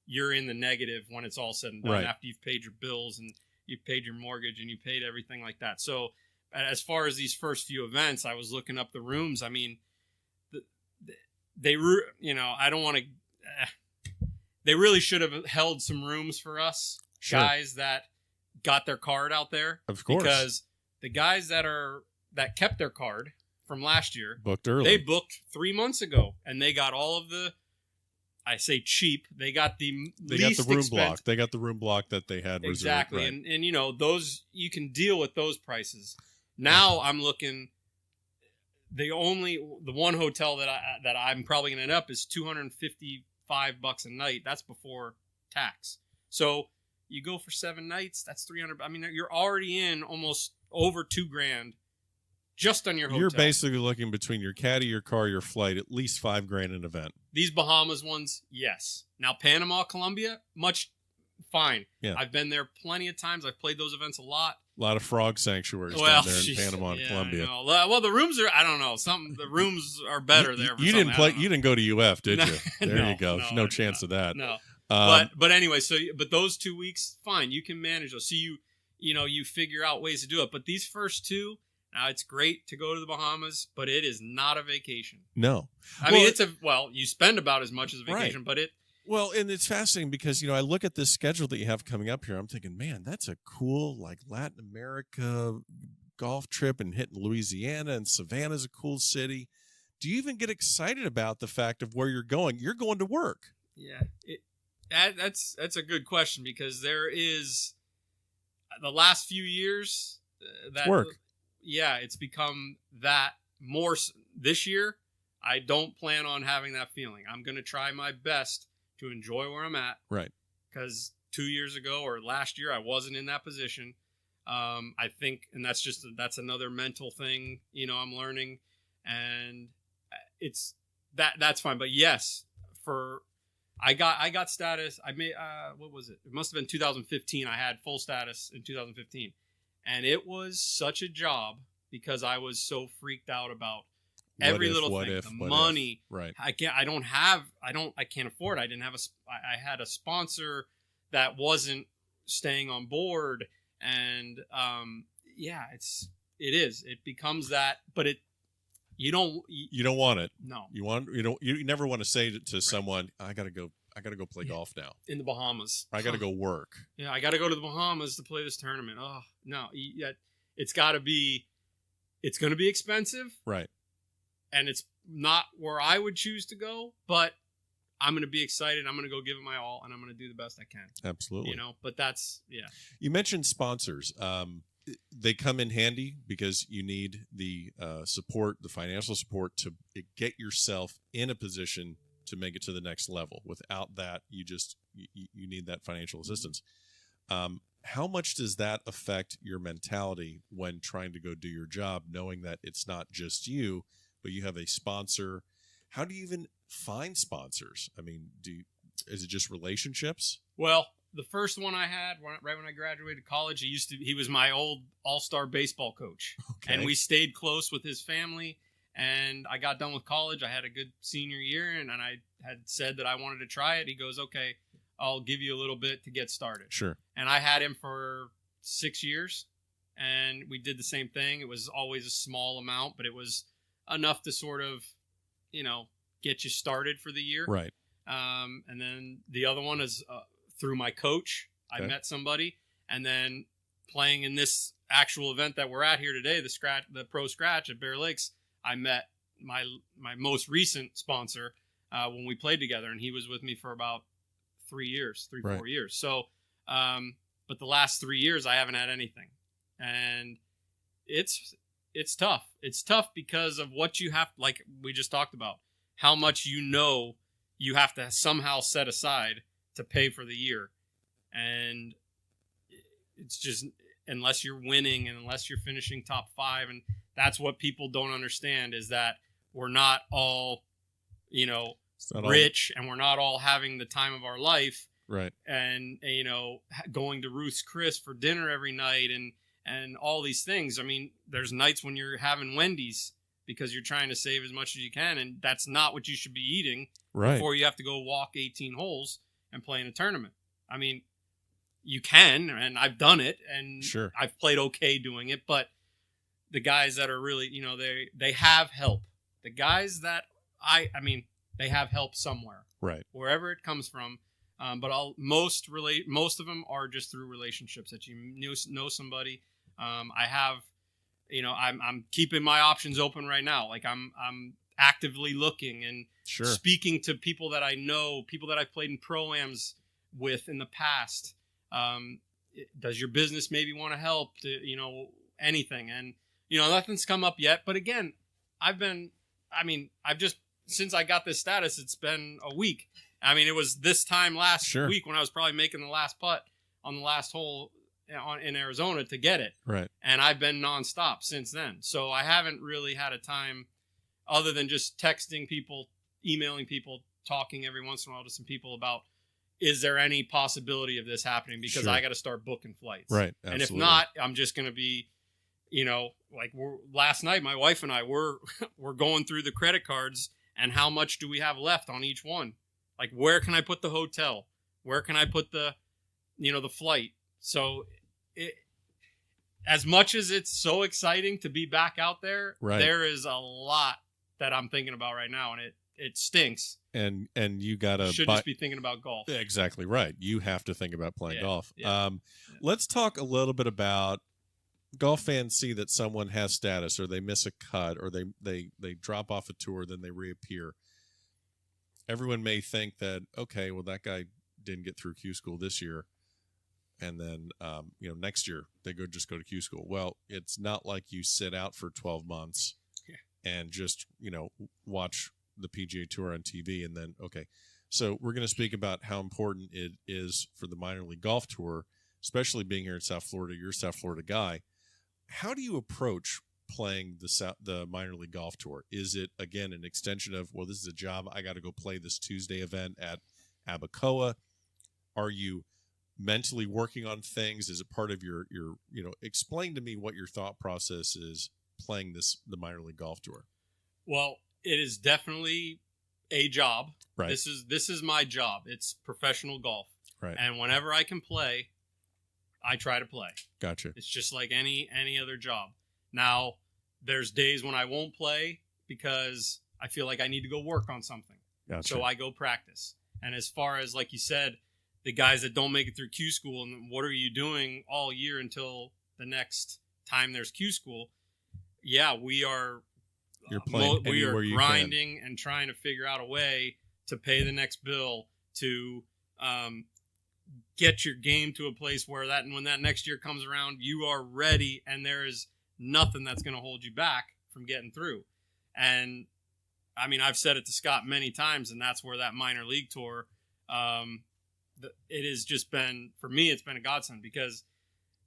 you're in the negative when it's all said and done after you've paid your bills and you've paid your mortgage and you paid everything like that. So as far as these first few events, I was looking up the rooms. I mean, they I don't want to. They really should have held some rooms for us guys that got their card out there. Of course, because the guys that kept their card from last year booked early. They booked 3 months ago, and they got all of the. I say cheap. They got the They least got the room expensive. block. They got the room block that they had reserved. Exactly. Right. And you know, those, you can deal with those prices. Now I'm looking, the one hotel that I'm probably going to end up is $255 a night. That's before tax. So you go for 7 nights, that's 300. I mean, you're already in almost over $2,000 just on your hotel. You're basically looking between your caddy, your car, your flight, at least $5,000 an event. These Bahamas ones, yes. Now Panama, Colombia, much fine. Yeah. I've been there plenty of times. I've played those events a lot. A lot of frog sanctuaries down there in Panama and Colombia. Well, the rooms are, I don't know. The rooms are better there. You didn't play. You didn't go to UF, did you? There you go. No chance of that. No. But anyway, but those 2 weeks, fine. You can manage those. So you figure out ways to do it. But these first two, now it's great to go to the Bahamas, but it is not a vacation. No. I mean, you spend about as much as a vacation, but it. Well, and it's fascinating because, I look at this schedule that you have coming up here. I'm thinking, man, that's a cool, like, Latin America golf trip, and hitting Louisiana, and Savannah's a cool city. Do you even get excited about the fact of where you're going? You're going to work. Yeah. That's a good question, because there is the last few years that work. Yeah, it's become that more this year. I don't plan on having that feeling. I'm going to try my best to enjoy where I'm at. Right. Because 2 years ago or last year, I wasn't in that position. I think, and that's another mental thing, I'm learning, and it's that's fine. But yes, I got status. I made, what was it? It must have been 2015. I had full status in 2015, and it was such a job because I was so freaked out about every little thing, the money. Right. I can't afford. I had a sponsor that wasn't staying on board, and it becomes that, but you don't want it. No. You never want to say to someone, I got to go play golf now in the Bahamas. I got to go work. Yeah, I got to go to the Bahamas to play this tournament. Oh, no. It's going to be expensive. Right. And it's not where I would choose to go, but I'm going to be excited. I'm going to go give it my all, and I'm going to do the best I can. Absolutely. But that's, yeah. You mentioned sponsors. They come in handy because you need the support, the financial support to get yourself in a position to make it to the next level. Without that, you need that financial assistance. How much does that affect your mentality when trying to go do your job, knowing that it's not just you, but you have a sponsor? How do you even find sponsors? I mean, is it just relationships? Well, the first one I had right when I graduated college, he was my old all-star baseball coach. Okay. And we stayed close with his family. And I got done with college. I had a good senior year, and I had said that I wanted to try it. He goes, okay, I'll give you a little bit to get started. Sure. And I had him for 6 years, and we did the same thing. It was always a small amount, but it was enough to sort of, get you started for the year. Right. And then the other one is through my coach. Okay. I met somebody, and then playing in this actual event that we're at here today, the Pro Scratch at Bear Lakes, I met my most recent sponsor when we played together, and he was with me for about 4 years. So, but the last 3 years I haven't had anything, and it's tough. It's tough because of what you have, like we just talked about, how much you have to somehow set aside to pay for the year. And it's just, unless you're winning and unless you're finishing top 5, and that's what people don't understand, is that we're not all, rich, and we're not all having the time of our life. Right. And, going to Ruth's Chris for dinner every night and all these things. I mean, there's nights when you're having Wendy's because you're trying to save as much as you can, and that's not what you should be eating before you have to go walk 18 holes and play in a tournament. I mean, you can, and I've done it, and sure, I've played okay doing it, but the guys that are really, they have help. The guys that they have help somewhere. Right. Wherever it comes from. But most of them are just through relationships that you know somebody. I have, I'm keeping my options open right now. Like actively looking and Sure. speaking to people that I know, people that I've played in pro-ams with in the past. Does your business maybe want to help? Anything. And, nothing's come up yet. But again, since I got this status, it's been a week. I mean, it was this time last week when I was probably making the last putt on the last hole in Arizona to get it. Right. And I've been nonstop since then. So I haven't really had a time other than just texting people, emailing people, talking every once in a while to some people about, is there any possibility of this happening? Because I got to start booking flights. Right. Absolutely. And if not, I'm just going to be, last night, my wife and I we're going through the credit cards and how much do we have left on each one? Like, where can I put the hotel? Where can I put the flight? So as much as it's so exciting to be back out there, there is a lot that I'm thinking about right now, and it stinks. And you gotta just be thinking about golf. Yeah, exactly right. You have to think about playing golf. Yeah. Let's talk a little bit about golf fans see that someone has status, or they miss a cut, or they drop off a tour, then they reappear. Everyone may think that, okay, well, that guy didn't get through Q school this year, and then next year they just go to Q school. Well, it's not like you sit out for 12 months and just watch the PGA Tour on TV and then okay. So we're going to speak about how important it is for the minor league golf tour, especially being here in South Florida. You're a South Florida guy. How do you approach playing the minor league golf tour? Is it, again, an extension of, well, this is a job, I got to go play this Tuesday event at Abacoa? Are you mentally working on things? Is it part of your explain to me what your thought process is playing the minor league golf tour? Well, it is definitely a job. Right. This is my job. It's professional golf. Right. And whenever I can play, I try to play. Gotcha. It's just like any other job. Now, there's days when I won't play because I feel like I need to go work on something. Gotcha. So I go practice. And as far as, like you said, the guys that don't make it through Q school, and what are you doing all year until the next time there's Q school? Yeah, we are. You're playing we are you grinding and trying to figure out a way to pay the next bill, to get your game to a place where when that next year comes around, you are ready, and there is nothing that's going to hold you back from getting through. And I mean, I've said it to Scott many times, and that's where that minor league tour, it has just been, for me, it's been a godsend, because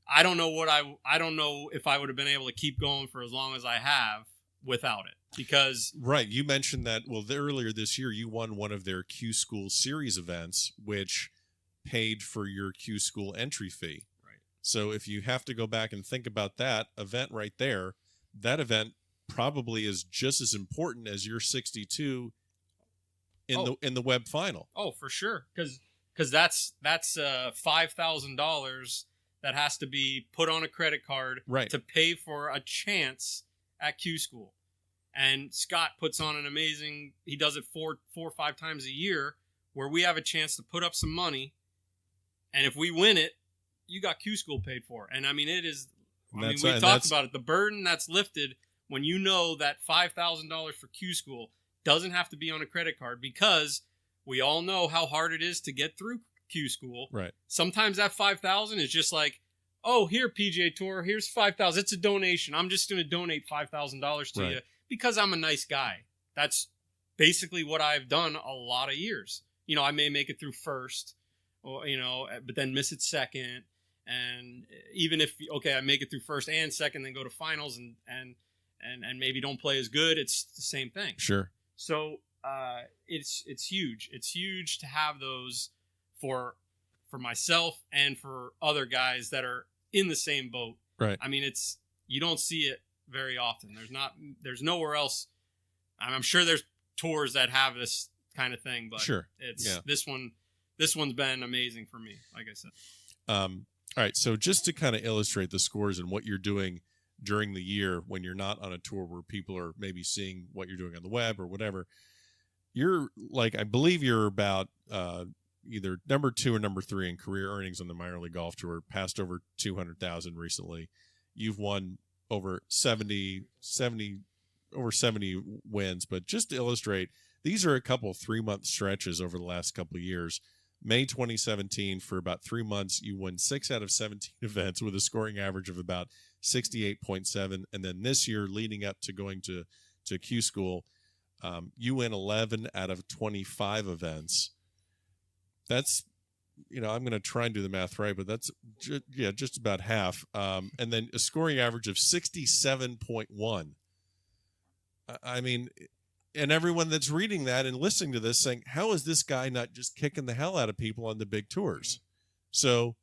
I don't know if I would have been able to keep going for as long as I have without it. Because right, you mentioned that earlier this year you won one of their Q School Series events, which paid for your Q School entry fee. Right. So if you have to go back and think about that event right there, that event probably is just as important as your 62 in the web final. Oh, for sure, because that's $5,000 that has to be put on a credit card to pay for a chance at Q School. And Scott puts on an amazing, he does it four or five times a year, where we have a chance to put up some money, and if we win it, you got Q School paid for. And I mean, it is, we talked about it, the burden that's lifted when you know that $5,000 for Q School doesn't have to be on a credit card, because we all know how hard it is to get through Q School. Right. Sometimes that $5,000 is just like, oh, here, PGA Tour, here's $5,000. It's a donation. I'm just going to donate $5,000 to you because I'm a nice guy. That's basically what I've done a lot of years. I may make it through first, or but then miss it second. And even if, I make it through first and second, then go to finals and maybe don't play as good, it's the same thing. Sure. So it's huge. It's huge to have those for myself and for other guys that are in the same boat. Right. I mean, you don't see it very often. There's nowhere else. I'm sure there's tours that have this kind of thing, but this one's been amazing for me, like I said. All right. So just to kind of illustrate the scores and what you're doing during the year when you're not on a tour where people are maybe seeing what you're doing on the web or whatever, you're like, I believe you're about either number 2 or number 3 in career earnings on the minor league golf tour, passed over 200,000 recently. You've won over 70 over 70 wins, but just to illustrate, these are a couple 3-month stretches over the last couple of years. May 2017, for about 3 months, you won 6 out of 17 events with a scoring average of about 68.7. And then this year, leading up to going to Q School, you win 11 out of 25 events. That's, I'm going to try and do the math right, but that's just about half. And then a scoring average of 67.1. I mean, and everyone that's reading that and listening to this saying, how is this guy not just kicking the hell out of people on the big tours? So.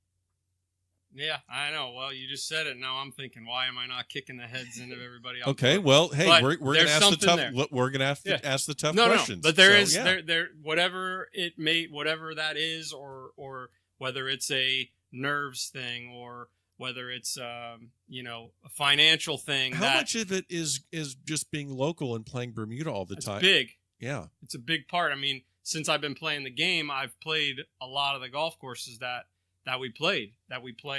Yeah, I know. Well, you just said it. Now I'm thinking, why am I not kicking the heads into everybody else? Okay, well, hey, but we're going to ask the tough. We're going to have to ask the tough questions. No, but there whatever it may, whatever that is, or whether it's a nerves thing, or whether it's a financial thing. How much of it is just being local and playing Bermuda all the time? It's big. Yeah, it's a big part. I mean, since I've been playing the game, I've played a lot of the golf courses that we play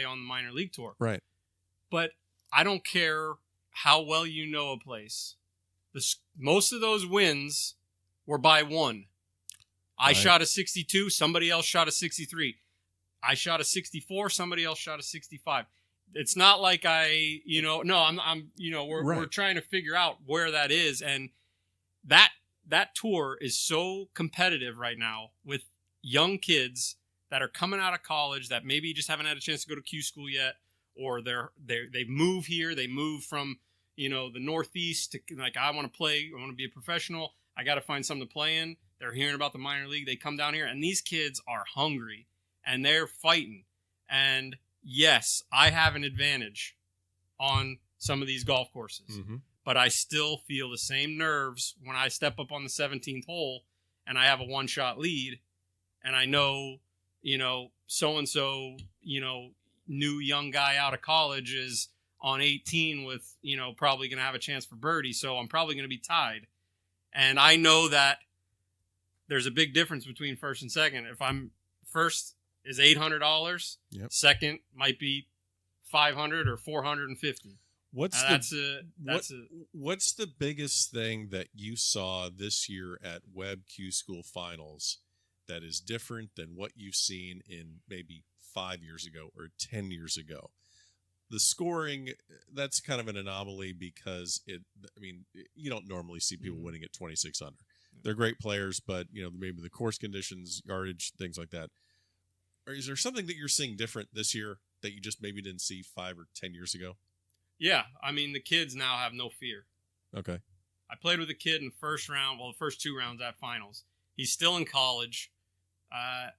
on the minor league tour. Right. But I don't care how well you know a place. Most of those wins were by one. I shot a 62, somebody else shot a 63. I shot a 64, somebody else shot a 65. It's not like we're trying to figure out where that is, and that tour is so competitive right now with young kids that are coming out of college that maybe just haven't had a chance to go to Q School yet, or they move here, they move from the Northeast to, like, I want to be a professional, I got to find something to play in. They're hearing about the minor league, they come down here, and these kids are hungry and they're fighting. And yes, I have an advantage on some of these golf courses, but I still feel the same nerves when I step up on the 17th hole and I have a one-shot lead, and I know, so-and-so, new young guy out of college is on 18 with, probably going to have a chance for birdie. So I'm probably going to be tied. And I know that there's a big difference between first and second. If I'm first is $800, second might be $500 or $450. What's the biggest thing that you saw this year at Webb Q School Finals that is different than what you've seen in maybe 5 years ago or 10 years ago? The scoring, that's kind of an anomaly because you don't normally see people winning at 26 under. They're great players, but maybe the course conditions, yardage, things like that. Or is there something that you're seeing different this year that you just maybe didn't see 5 or 10 years ago? Yeah, I mean, the kids now have no fear. Okay. I played with a kid in the first round, the first 2 rounds at finals. He's still in college. I'm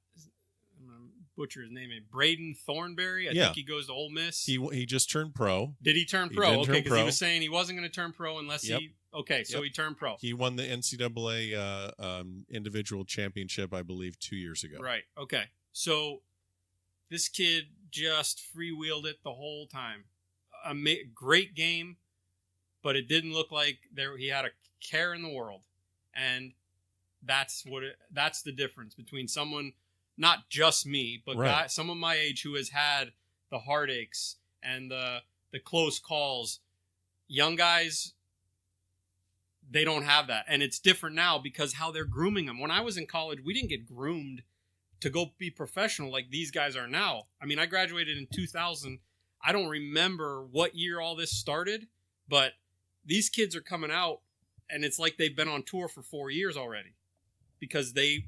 going to butcher his name. Braden Thornberry. I think he goes to Ole Miss. He just turned pro. Did he turn pro? Okay, because he was saying he wasn't going to turn pro unless he... Okay, so he turned pro. He won the NCAA individual championship, I believe, 2 years ago. Right, okay. So this kid just freewheeled it the whole time. Great game, but it didn't look like he had a care in the world. And that's the difference between someone, not just me, but someone my age who has had the heartaches and the close calls. Young guys, they don't have that. And it's different now because how they're grooming them. When I was in college, we didn't get groomed to go be professional like these guys are now. I mean, I graduated in 2000. I don't remember what year all this started, but these kids are coming out and it's like they've been on tour for 4 years already because they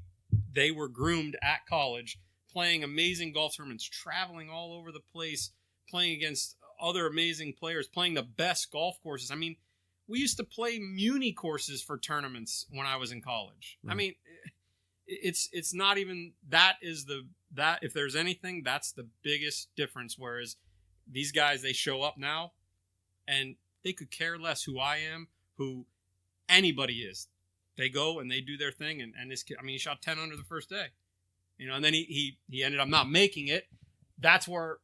were groomed at college, playing amazing golf tournaments, traveling all over the place, playing against other amazing players, playing the best golf courses. I mean, we used to play Muni courses for tournaments when I was in college. Right. I mean, it's not even that if there's anything, that's the biggest difference. Whereas these guys, they show up now and they could care less who I am, who anybody is. They go and they do their thing. And this kid, I mean, he shot 10 under the first day, and then he ended up not making it. That's where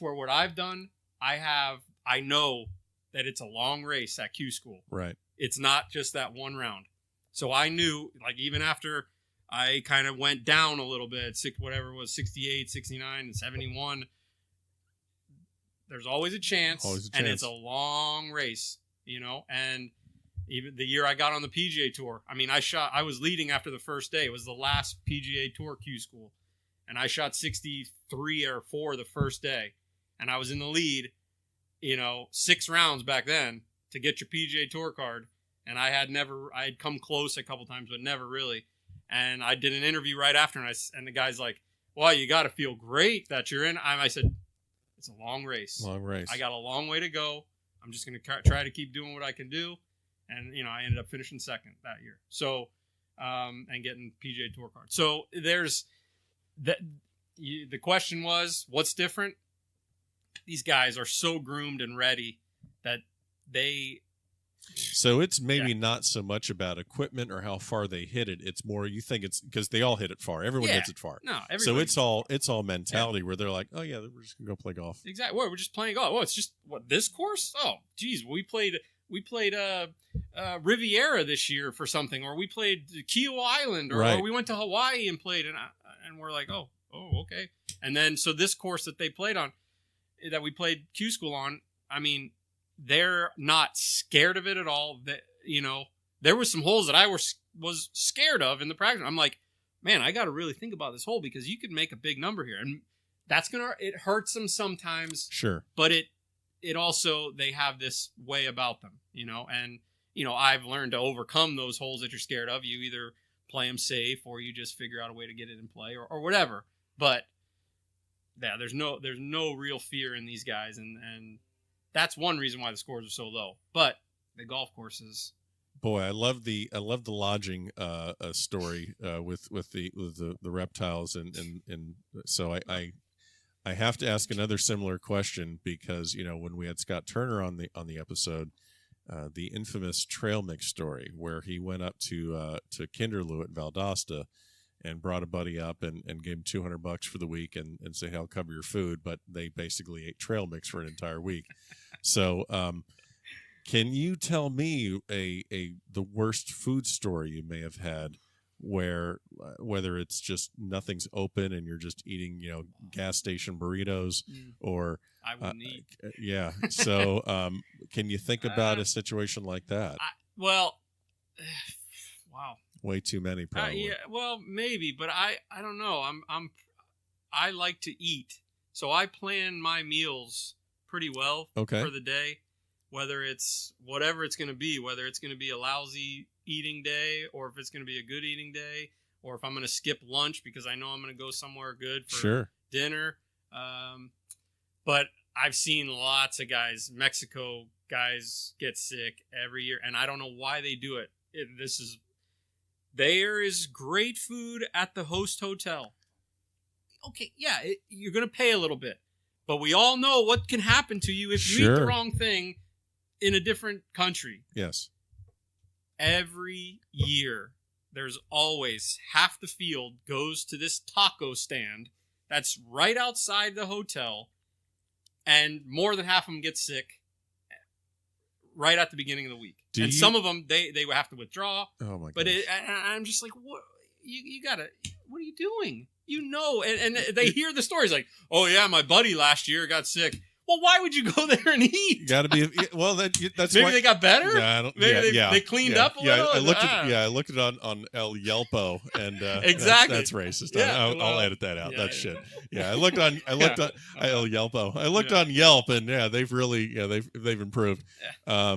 what I've done. I know that it's a long race at Q School. Right. It's not just that one round. So I knew, like, even after I kind of went down a little bit, whatever it was, 68, 69, and 71, there's always a chance. And it's a long race, and Even the year I got on the PGA Tour, I mean, I was leading after the first day. It was the last PGA Tour Q School, and I shot 63 or 4 the first day, and I was in the lead, 6 rounds back then to get your PGA Tour card, and I had come close a couple times, but never really. And I did an interview right after, and the guy's like, "Well, you got to feel great that you're in." I said, "It's a long race. I got a long way to go. I'm just going to try to keep doing what I can do." And, I ended up finishing second that year. So, and getting PGA Tour card. So there's that. The question was, what's different? These guys are so groomed and ready that they. So it's maybe not so much about equipment or how far they hit it. It's more you think it's because they all hit it far. Everyone hits it far. No, so it's all mentality where they're like, oh yeah, we're just gonna go play golf. Exactly. We're just playing golf. Oh, it's just this course. Oh, geez, we played Riviera this year for something, or we played Kiowa Island, or we went to Hawaii and played, and we're like, oh, okay. And then so this course that they played on, that we played Q School on, I mean, they're not scared of it at all. That there was some holes that I was scared of in the practice. I'm like, man, I got to really think about this hole because you could make a big number here, and it hurts them sometimes. Sure, but it also, they have this way about them, and I've learned to overcome those holes that you're scared of. You either play them safe or you just figure out a way to get it in play or whatever. But yeah, there's no real fear in these guys, and that's one reason why the scores are so low. But the golf courses. Boy, I love the lodging story with the reptiles and so I have to ask another similar question because when we had Scott Turner on the episode, the infamous trail mix story where he went up to Kinderloo at Valdosta and brought a buddy up and gave him $200 for the week and said, hey, I'll cover your food, but they basically ate trail mix for an entire week. So can you tell me the worst food story you may have had where whether it's just nothing's open and you're just eating gas station burritos or I wouldn't eat. Yeah. So can you think about a situation like that? Wow. Way too many probably. Yeah, well, maybe, but I don't know. I like to eat, so I plan my meals pretty well for the day. Whether it's whatever it's going to be, whether it's going to be a lousy eating day or if it's going to be a good eating day, or if I'm going to skip lunch because I know I'm going to go somewhere good for dinner. But I've seen lots of Mexico guys get sick every year, and I don't know why they do it. There is great food at the host hotel. Okay, yeah, you're going to pay a little bit, but we all know what can happen to you if you eat the wrong thing in a different country. Yes. Every year, there's always half the field goes to this taco stand that's right outside the hotel, and more than half of them get sick right at the beginning of the week. Some of them, they have to withdraw. Oh, my God. But I'm just like, what? You got to, what are you doing? And they hear the stories like, oh, yeah, my buddy last year got sick. Well, why would you go there and eat? You got to be. Well, that's maybe they got better. Yeah, they cleaned up a little. I looked it on El Yelpo, and exactly that's racist. Yeah, I'll edit that out. That's shit. Yeah, I looked on El Yelpo. I looked on Yelp, and they've really they've improved. Yeah.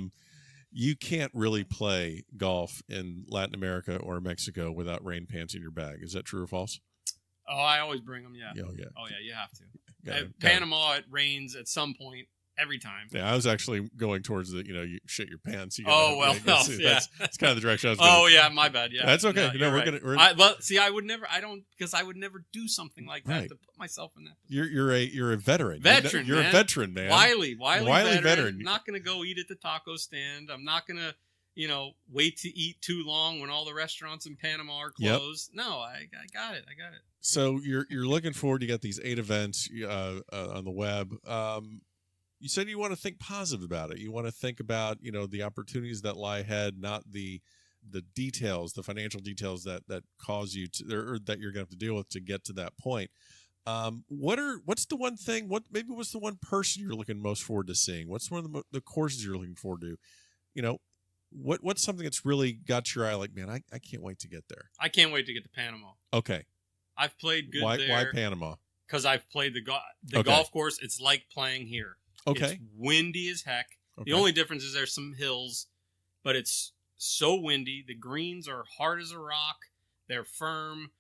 You can't really play golf in Latin America or Mexico without rain pants in your bag. Is that true or false? Oh, I always bring them. Yeah. Oh yeah. Oh yeah, you have to. Panama, it rains at some point every time. Yeah, I was actually going towards you shit your pants. That's kind of the direction I was going. Oh yeah, my bad. Yeah, that's okay. No, we're right. gonna. I would never. I don't because I would never do something like that to put myself in that position. You're a veteran. You're man. A veteran, man. Wily veteran. I'm not gonna go eat at the taco stand. I'm not gonna wait to eat too long when all the restaurants in Panama are closed. Yep. No, I got it. So you're looking forward. You got these 8 events on the web. You said you want to think positive about it. You want to think about the opportunities that lie ahead, not the details, the financial details that cause you to or that you're going to have to deal with to get to that point. What's the one thing? What's the one person you're looking most forward to seeing? What's one of the courses you're looking forward to? What's something that's really got your eye? Like, man, I can't wait to get there. I can't wait to get to Panama. Okay. I've played good Why there. Panama? Because I've played the Okay. golf course. It's like playing here. Okay. It's windy as heck. Okay. The only difference is there's some hills, but it's so windy. The greens are hard as a rock. They're firm.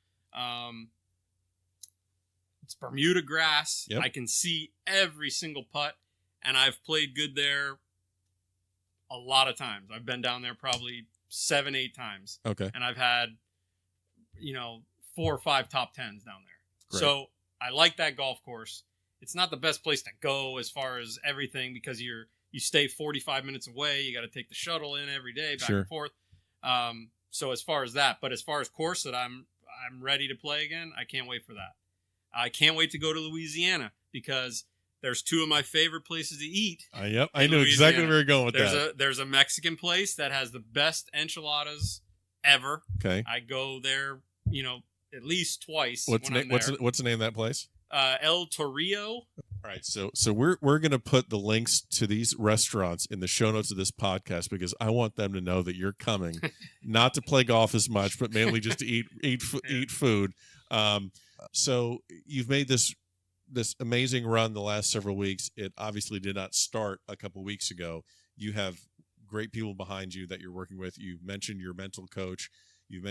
It's Bermuda grass. Yep. I can see every single putt, and I've played good there a lot of times. I've been down there probably 7-8 times. Okay. And I've had, 4 or 5 top 10s down there. Great. So I like that golf course. It's not the best place to go as far as everything because you stay 45 minutes away. You got to take the shuttle in every day back Sure. and forth. So as far as that, but as far as course that I'm ready to play again, I can't wait for that. I can't wait to go to Louisiana because there's 2 of my favorite places to eat. Yep, I know exactly where you're going with that. There's a Mexican place that has the best enchiladas ever. Okay. I go there, at least twice. What's the name of that place? El Torrio. All right, so we're going to put the links to these restaurants in the show notes of this podcast because I want them to know that you're coming, not to play golf as much, but mainly just to eat food. So you've made this amazing run the last several weeks. It obviously did not start a couple weeks ago. You have great people behind you that you're working with. You've mentioned your mental coach. You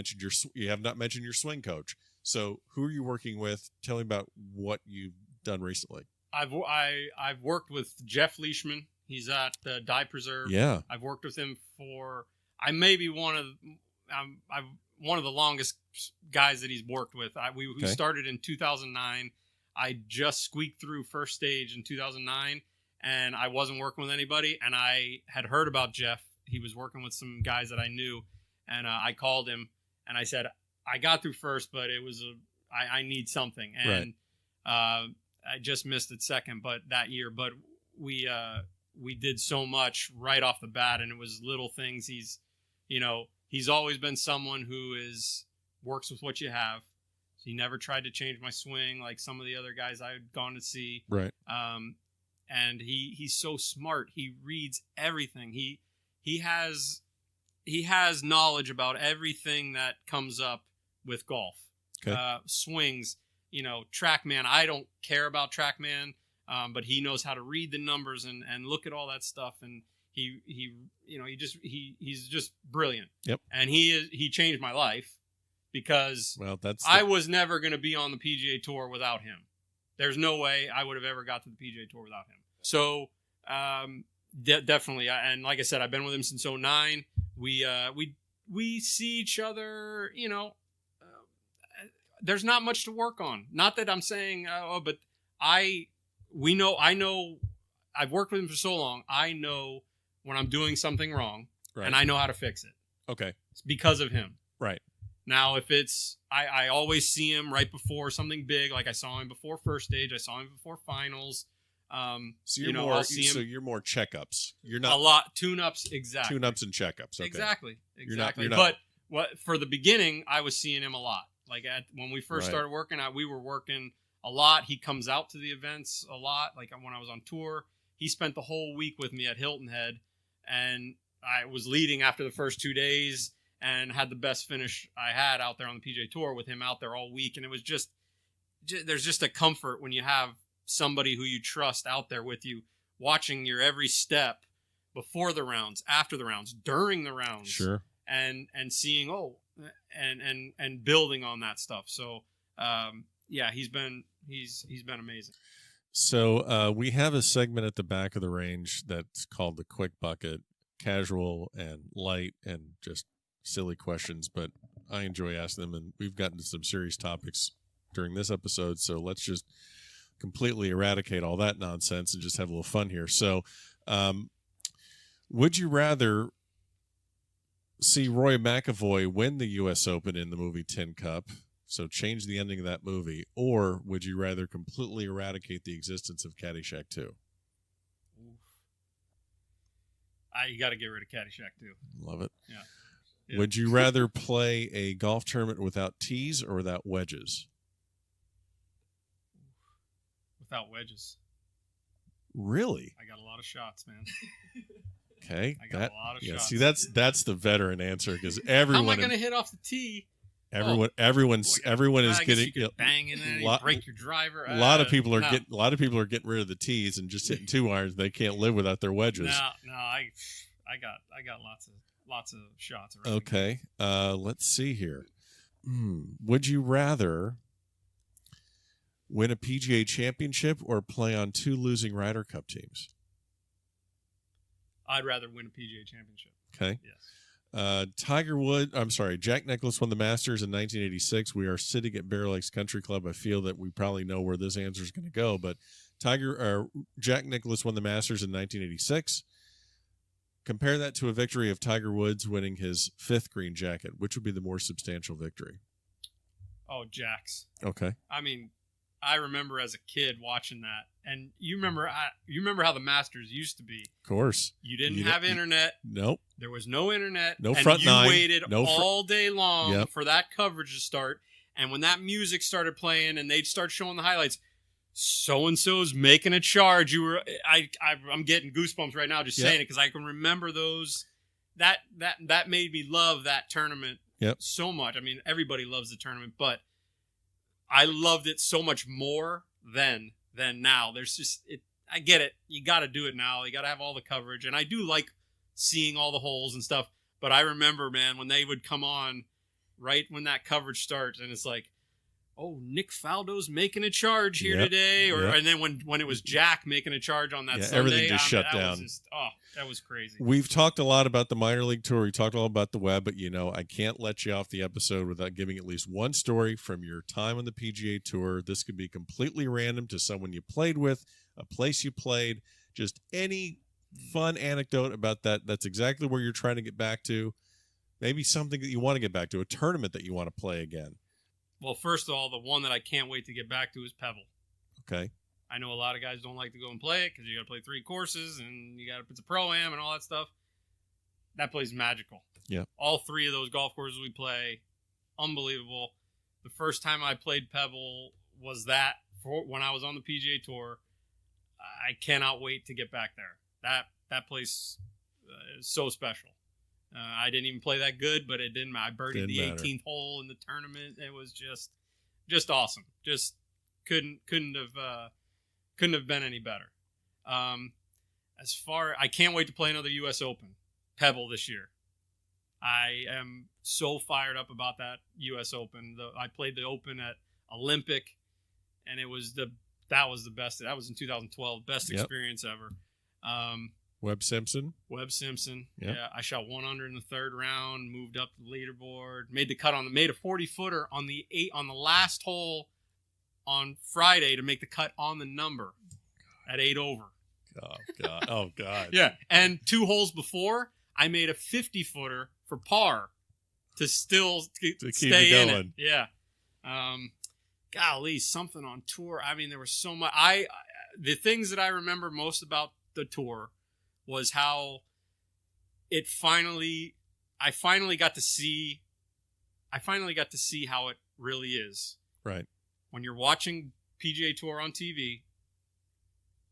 have not mentioned your swing coach. So who are you working with? Tell me about what you've done recently. I've worked with Jeff Leishman. He's at the Dye Preserve. Yeah. I've worked with him I may be one of the longest guys that he's worked with. We started in 2009. I just squeaked through first stage in 2009, and I wasn't working with anybody. And I had heard about Jeff. He was working with some guys that I knew, and I called him and I said, I got through first, but it was I need something, and I just missed it second, but that year. But we did so much right off the bat, and it was little things. He's always been someone who works with what you have. He never tried to change my swing like some of the other guys I had gone to see. Right. And he's so smart. He reads everything. He has knowledge about everything that comes up with golf. Okay. Swings, TrackMan. I don't care about TrackMan, but he knows how to read the numbers and look at all that stuff. And he's just brilliant. Yep. And he changed my life because I was never going to be on the PGA Tour without him. There's no way I would have ever got to the PGA Tour without him. So definitely, and like I said, I've been with him since 2009. We see each other. There's not much to work on. Not that I'm saying, but I know. I've worked with him for so long. I know when I'm doing something wrong, right, and I know how to fix it. Okay, it's because of him. Right. Now, if it's, I always see him right before something big. Like I saw him before first stage. I saw him before finals. So you're more. So you're more checkups. You're not a lot tune-ups. Exactly. Tune-ups and checkups. Okay. Exactly. You're not, but for the beginning, I was seeing him a lot. Like when we first started working, we were working a lot. He comes out to the events a lot. Like when I was on tour, he spent the whole week with me at Hilton Head, and I was leading after the first 2 days and had the best finish I had out there on the PGA Tour with him out there all week. And it was just there's just a comfort when you have somebody who you trust out there with you, watching your every step before the rounds, after the rounds, during the rounds. Sure. And seeing, and building on that stuff. So, he's been amazing. So we have a segment at the back of the range that's called the Quick Bucket, casual and light and just silly questions, but I enjoy asking them, and we've gotten to some serious topics during this episode, so let's just completely eradicate all that nonsense and just have a little fun here. So would you rather see Roy McAvoy win the U.S. Open in the movie Tin Cup, so change the ending of that movie, or would you rather completely eradicate the existence of Caddyshack 2? You got to get rid of Caddyshack 2. Love it. Yeah. Would you rather play a golf tournament without tees or without wedges? Without wedges. Really? I got a lot of shots, man. Okay. I got a lot of shots. See, that's the veteran answer because everyone. How am I going to hit off the tee? Everyone is getting bang in there. You break your driver. A lot of people are getting rid of the tees and just hitting 2 irons. They can't live without their wedges. No, I got lots of shots. Okay, let's see here. Would you rather win a PGA Championship or play on 2 losing Ryder Cup teams? I'd rather win a PGA Championship. Okay. Yes. Jack Nicklaus won the Masters in 1986. We are sitting at Bear Lakes Country Club. I feel that we probably know where this answer is going to go, but Jack Nicklaus won the Masters in 1986. Compare that to a victory of Tiger Woods winning his 5th green jacket. Which would be the more substantial victory? Oh, Jack's. Okay. I mean, I remember as a kid watching that, and you remember how the Masters used to be. Of course. You didn't have internet. Nope. There was no internet. No front nine. You waited all day long for that coverage to start. And when that music started playing and they'd start showing the highlights, so-and-so's making a charge. I'm getting goosebumps right now just saying it because I can remember those. That made me love that tournament so much. I mean, everybody loves the tournament, but I loved it so much more then than now. There's just I get it. You got to do it now. You got to have all the coverage, and I do like seeing all the holes and stuff. But I remember, man, when they would come on right when that coverage starts, and it's like, oh, Nick Faldo's making a charge here today, and then when it was Jack making a charge on that Sunday, everything just shut down. That was crazy. We've talked a lot about the minor league tour. We talked all about the web, but I can't let you off the episode without giving at least one story from your time on the PGA Tour. This could be completely random to someone you played with, a place you played, just any fun anecdote about that. That's exactly where you're trying to get back to. Maybe something that you want to get back to, a tournament that you want to play again. Well, first of all, the one that I can't wait to get back to is Pebble. Okay. I know a lot of guys don't like to go and play it because you got to play 3 courses and you got to put the pro-am and all that stuff. That place is magical. Yeah. All 3 of those golf courses we play, unbelievable. The first time I played Pebble was when I was on the PGA Tour. I cannot wait to get back there. That place is so special. I didn't even play that good, but it didn't matter. I birdied the 18th hole in the tournament. It was just awesome. Just couldn't have been any better. I can't wait to play another U.S. Open, Pebble, this year. I am so fired up about that U.S. Open. I played the Open at Olympic, and that was the best. That was in 2012, best experience ever. Webb Simpson. Yeah, I shot 1 under in the 3rd round, moved up the leaderboard, made the cut made a 40-footer on the last hole on Friday to make the cut on the number at 8 over. Oh God. Yeah, and 2 holes before, I made a 50-footer for par to still keep stay it in going. it. Yeah. Golly, something on tour. I mean, there was so much. The things that I remember most about the tour was how I finally got to see how it really is. Right. When you're watching PGA Tour on TV,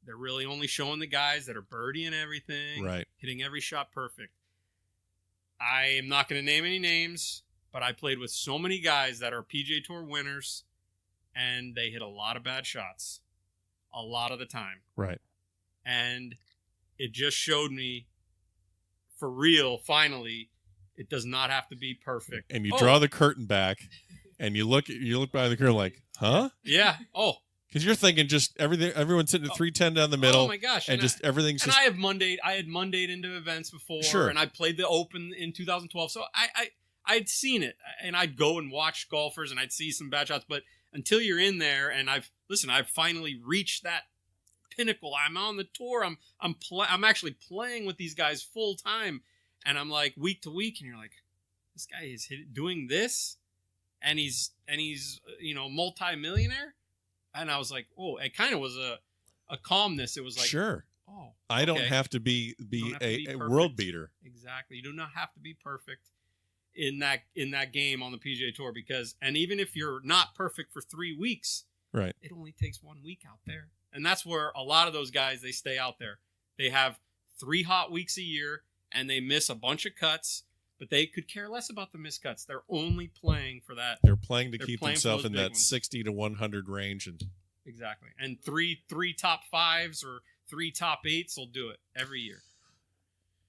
they're really only showing the guys that are birdieing everything, right, hitting every shot perfect. I am not going to name any names, but I played with so many guys that are PGA Tour winners, and they hit a lot of bad shots a lot of the time. Right. And it just showed me, for real, finally, it does not have to be perfect. And you draw the curtain back, and you look by the curtain like, huh? Yeah. Oh. Because you're thinking just everything. Everyone's sitting at 310 down the middle. Oh my gosh! And just everything's. And just... I had Mondayed into events before, sure, and I played the Open in 2012, so I'd seen it, and I'd go and watch golfers, and I'd see some bad shots, but until you're in there, and I've finally reached that pinnacle. I'm on the tour. I'm actually playing with these guys full time, and I'm like week to week, and you're like, this guy is doing this, and he's multi-millionaire, and I was like, oh, it kind of was a calmness. It was like, sure, oh, I don't have to be a world beater. Exactly, you do not have to be perfect in that game on the PGA Tour and even if you're not perfect for 3 weeks, right, it only takes 1 week out there. And that's where a lot of those guys, they stay out there. They have 3 hot weeks a year, and they miss a bunch of cuts, but they could care less about the missed cuts. They're only playing for that. They're playing to keep playing themselves for in those that big ones. 60 to 100 range. And Exactly. And three top 5s or 3 top 8s will do it every year.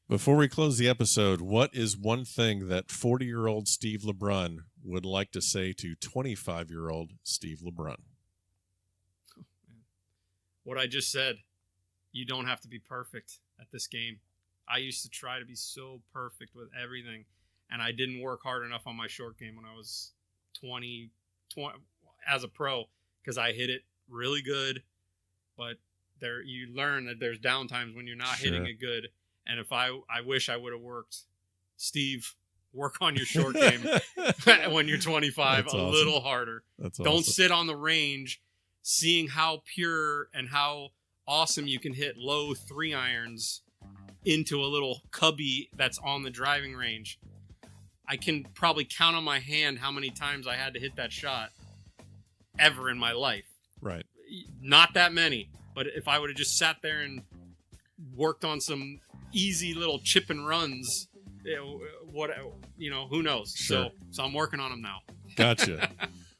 before we close the episode, what is one thing that 40-year-old Steve LeBrun would like to say to 25-year-old Steve LeBrun? What I just said. You don't have to be perfect at this game. I used to try to be so perfect with everything, and I didn't work hard enough on my short game when I was 20 as a pro, because I hit it really good, but you learn that there's down times when you're not hitting it good. And if I wish I would have worked, Steve, work on your short game when you're 25 That's a awesome. little harder. That's Don't awesome. sit on the range seeing how pure and how awesome you can hit low 3 irons into a little cubby that's on the driving range. I can probably count on my hand how many times I had to hit that shot ever in my life. Right. Not that many, but if I would have just sat there and worked on some easy little chip and runs, who knows? Sure. So I'm working on them now. Gotcha.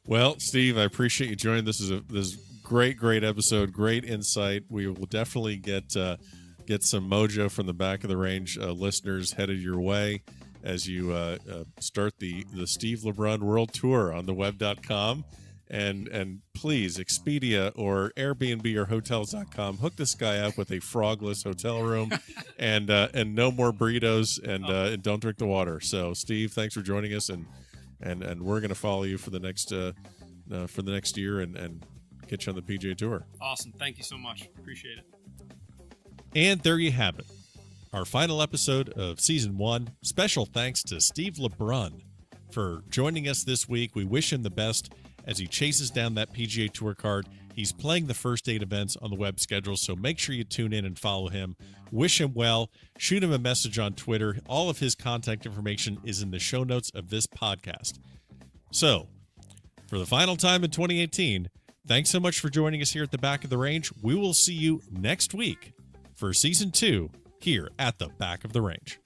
Well, Steve, I appreciate you joining. This is great episode, great insight. We will definitely get some mojo from the Back of the Range listeners headed your way as you start the Steve LeBrun World Tour on the web.com. And please, Expedia or Airbnb or Hotels.com, hook this guy up with a frogless hotel room and no more burritos and don't drink the water. So, Steve, thanks for joining us, and we're going to follow you for the next year and get you on the PGA Tour. Awesome. Thank you so much. Appreciate it. And there you have it. Our final episode of Season 1. Special thanks to Steve LeBrun for joining us this week. We wish him the best as he chases down that PGA Tour card. He's playing the first 8 events on the web schedule, so make sure you tune in and follow him. Wish him well. Shoot him a message on Twitter. All of his contact information is in the show notes of this podcast. So, for the final time in 2018, thanks so much for joining us here at the Back of the Range. We will see you next week for Season 2 here at the Back of the Range.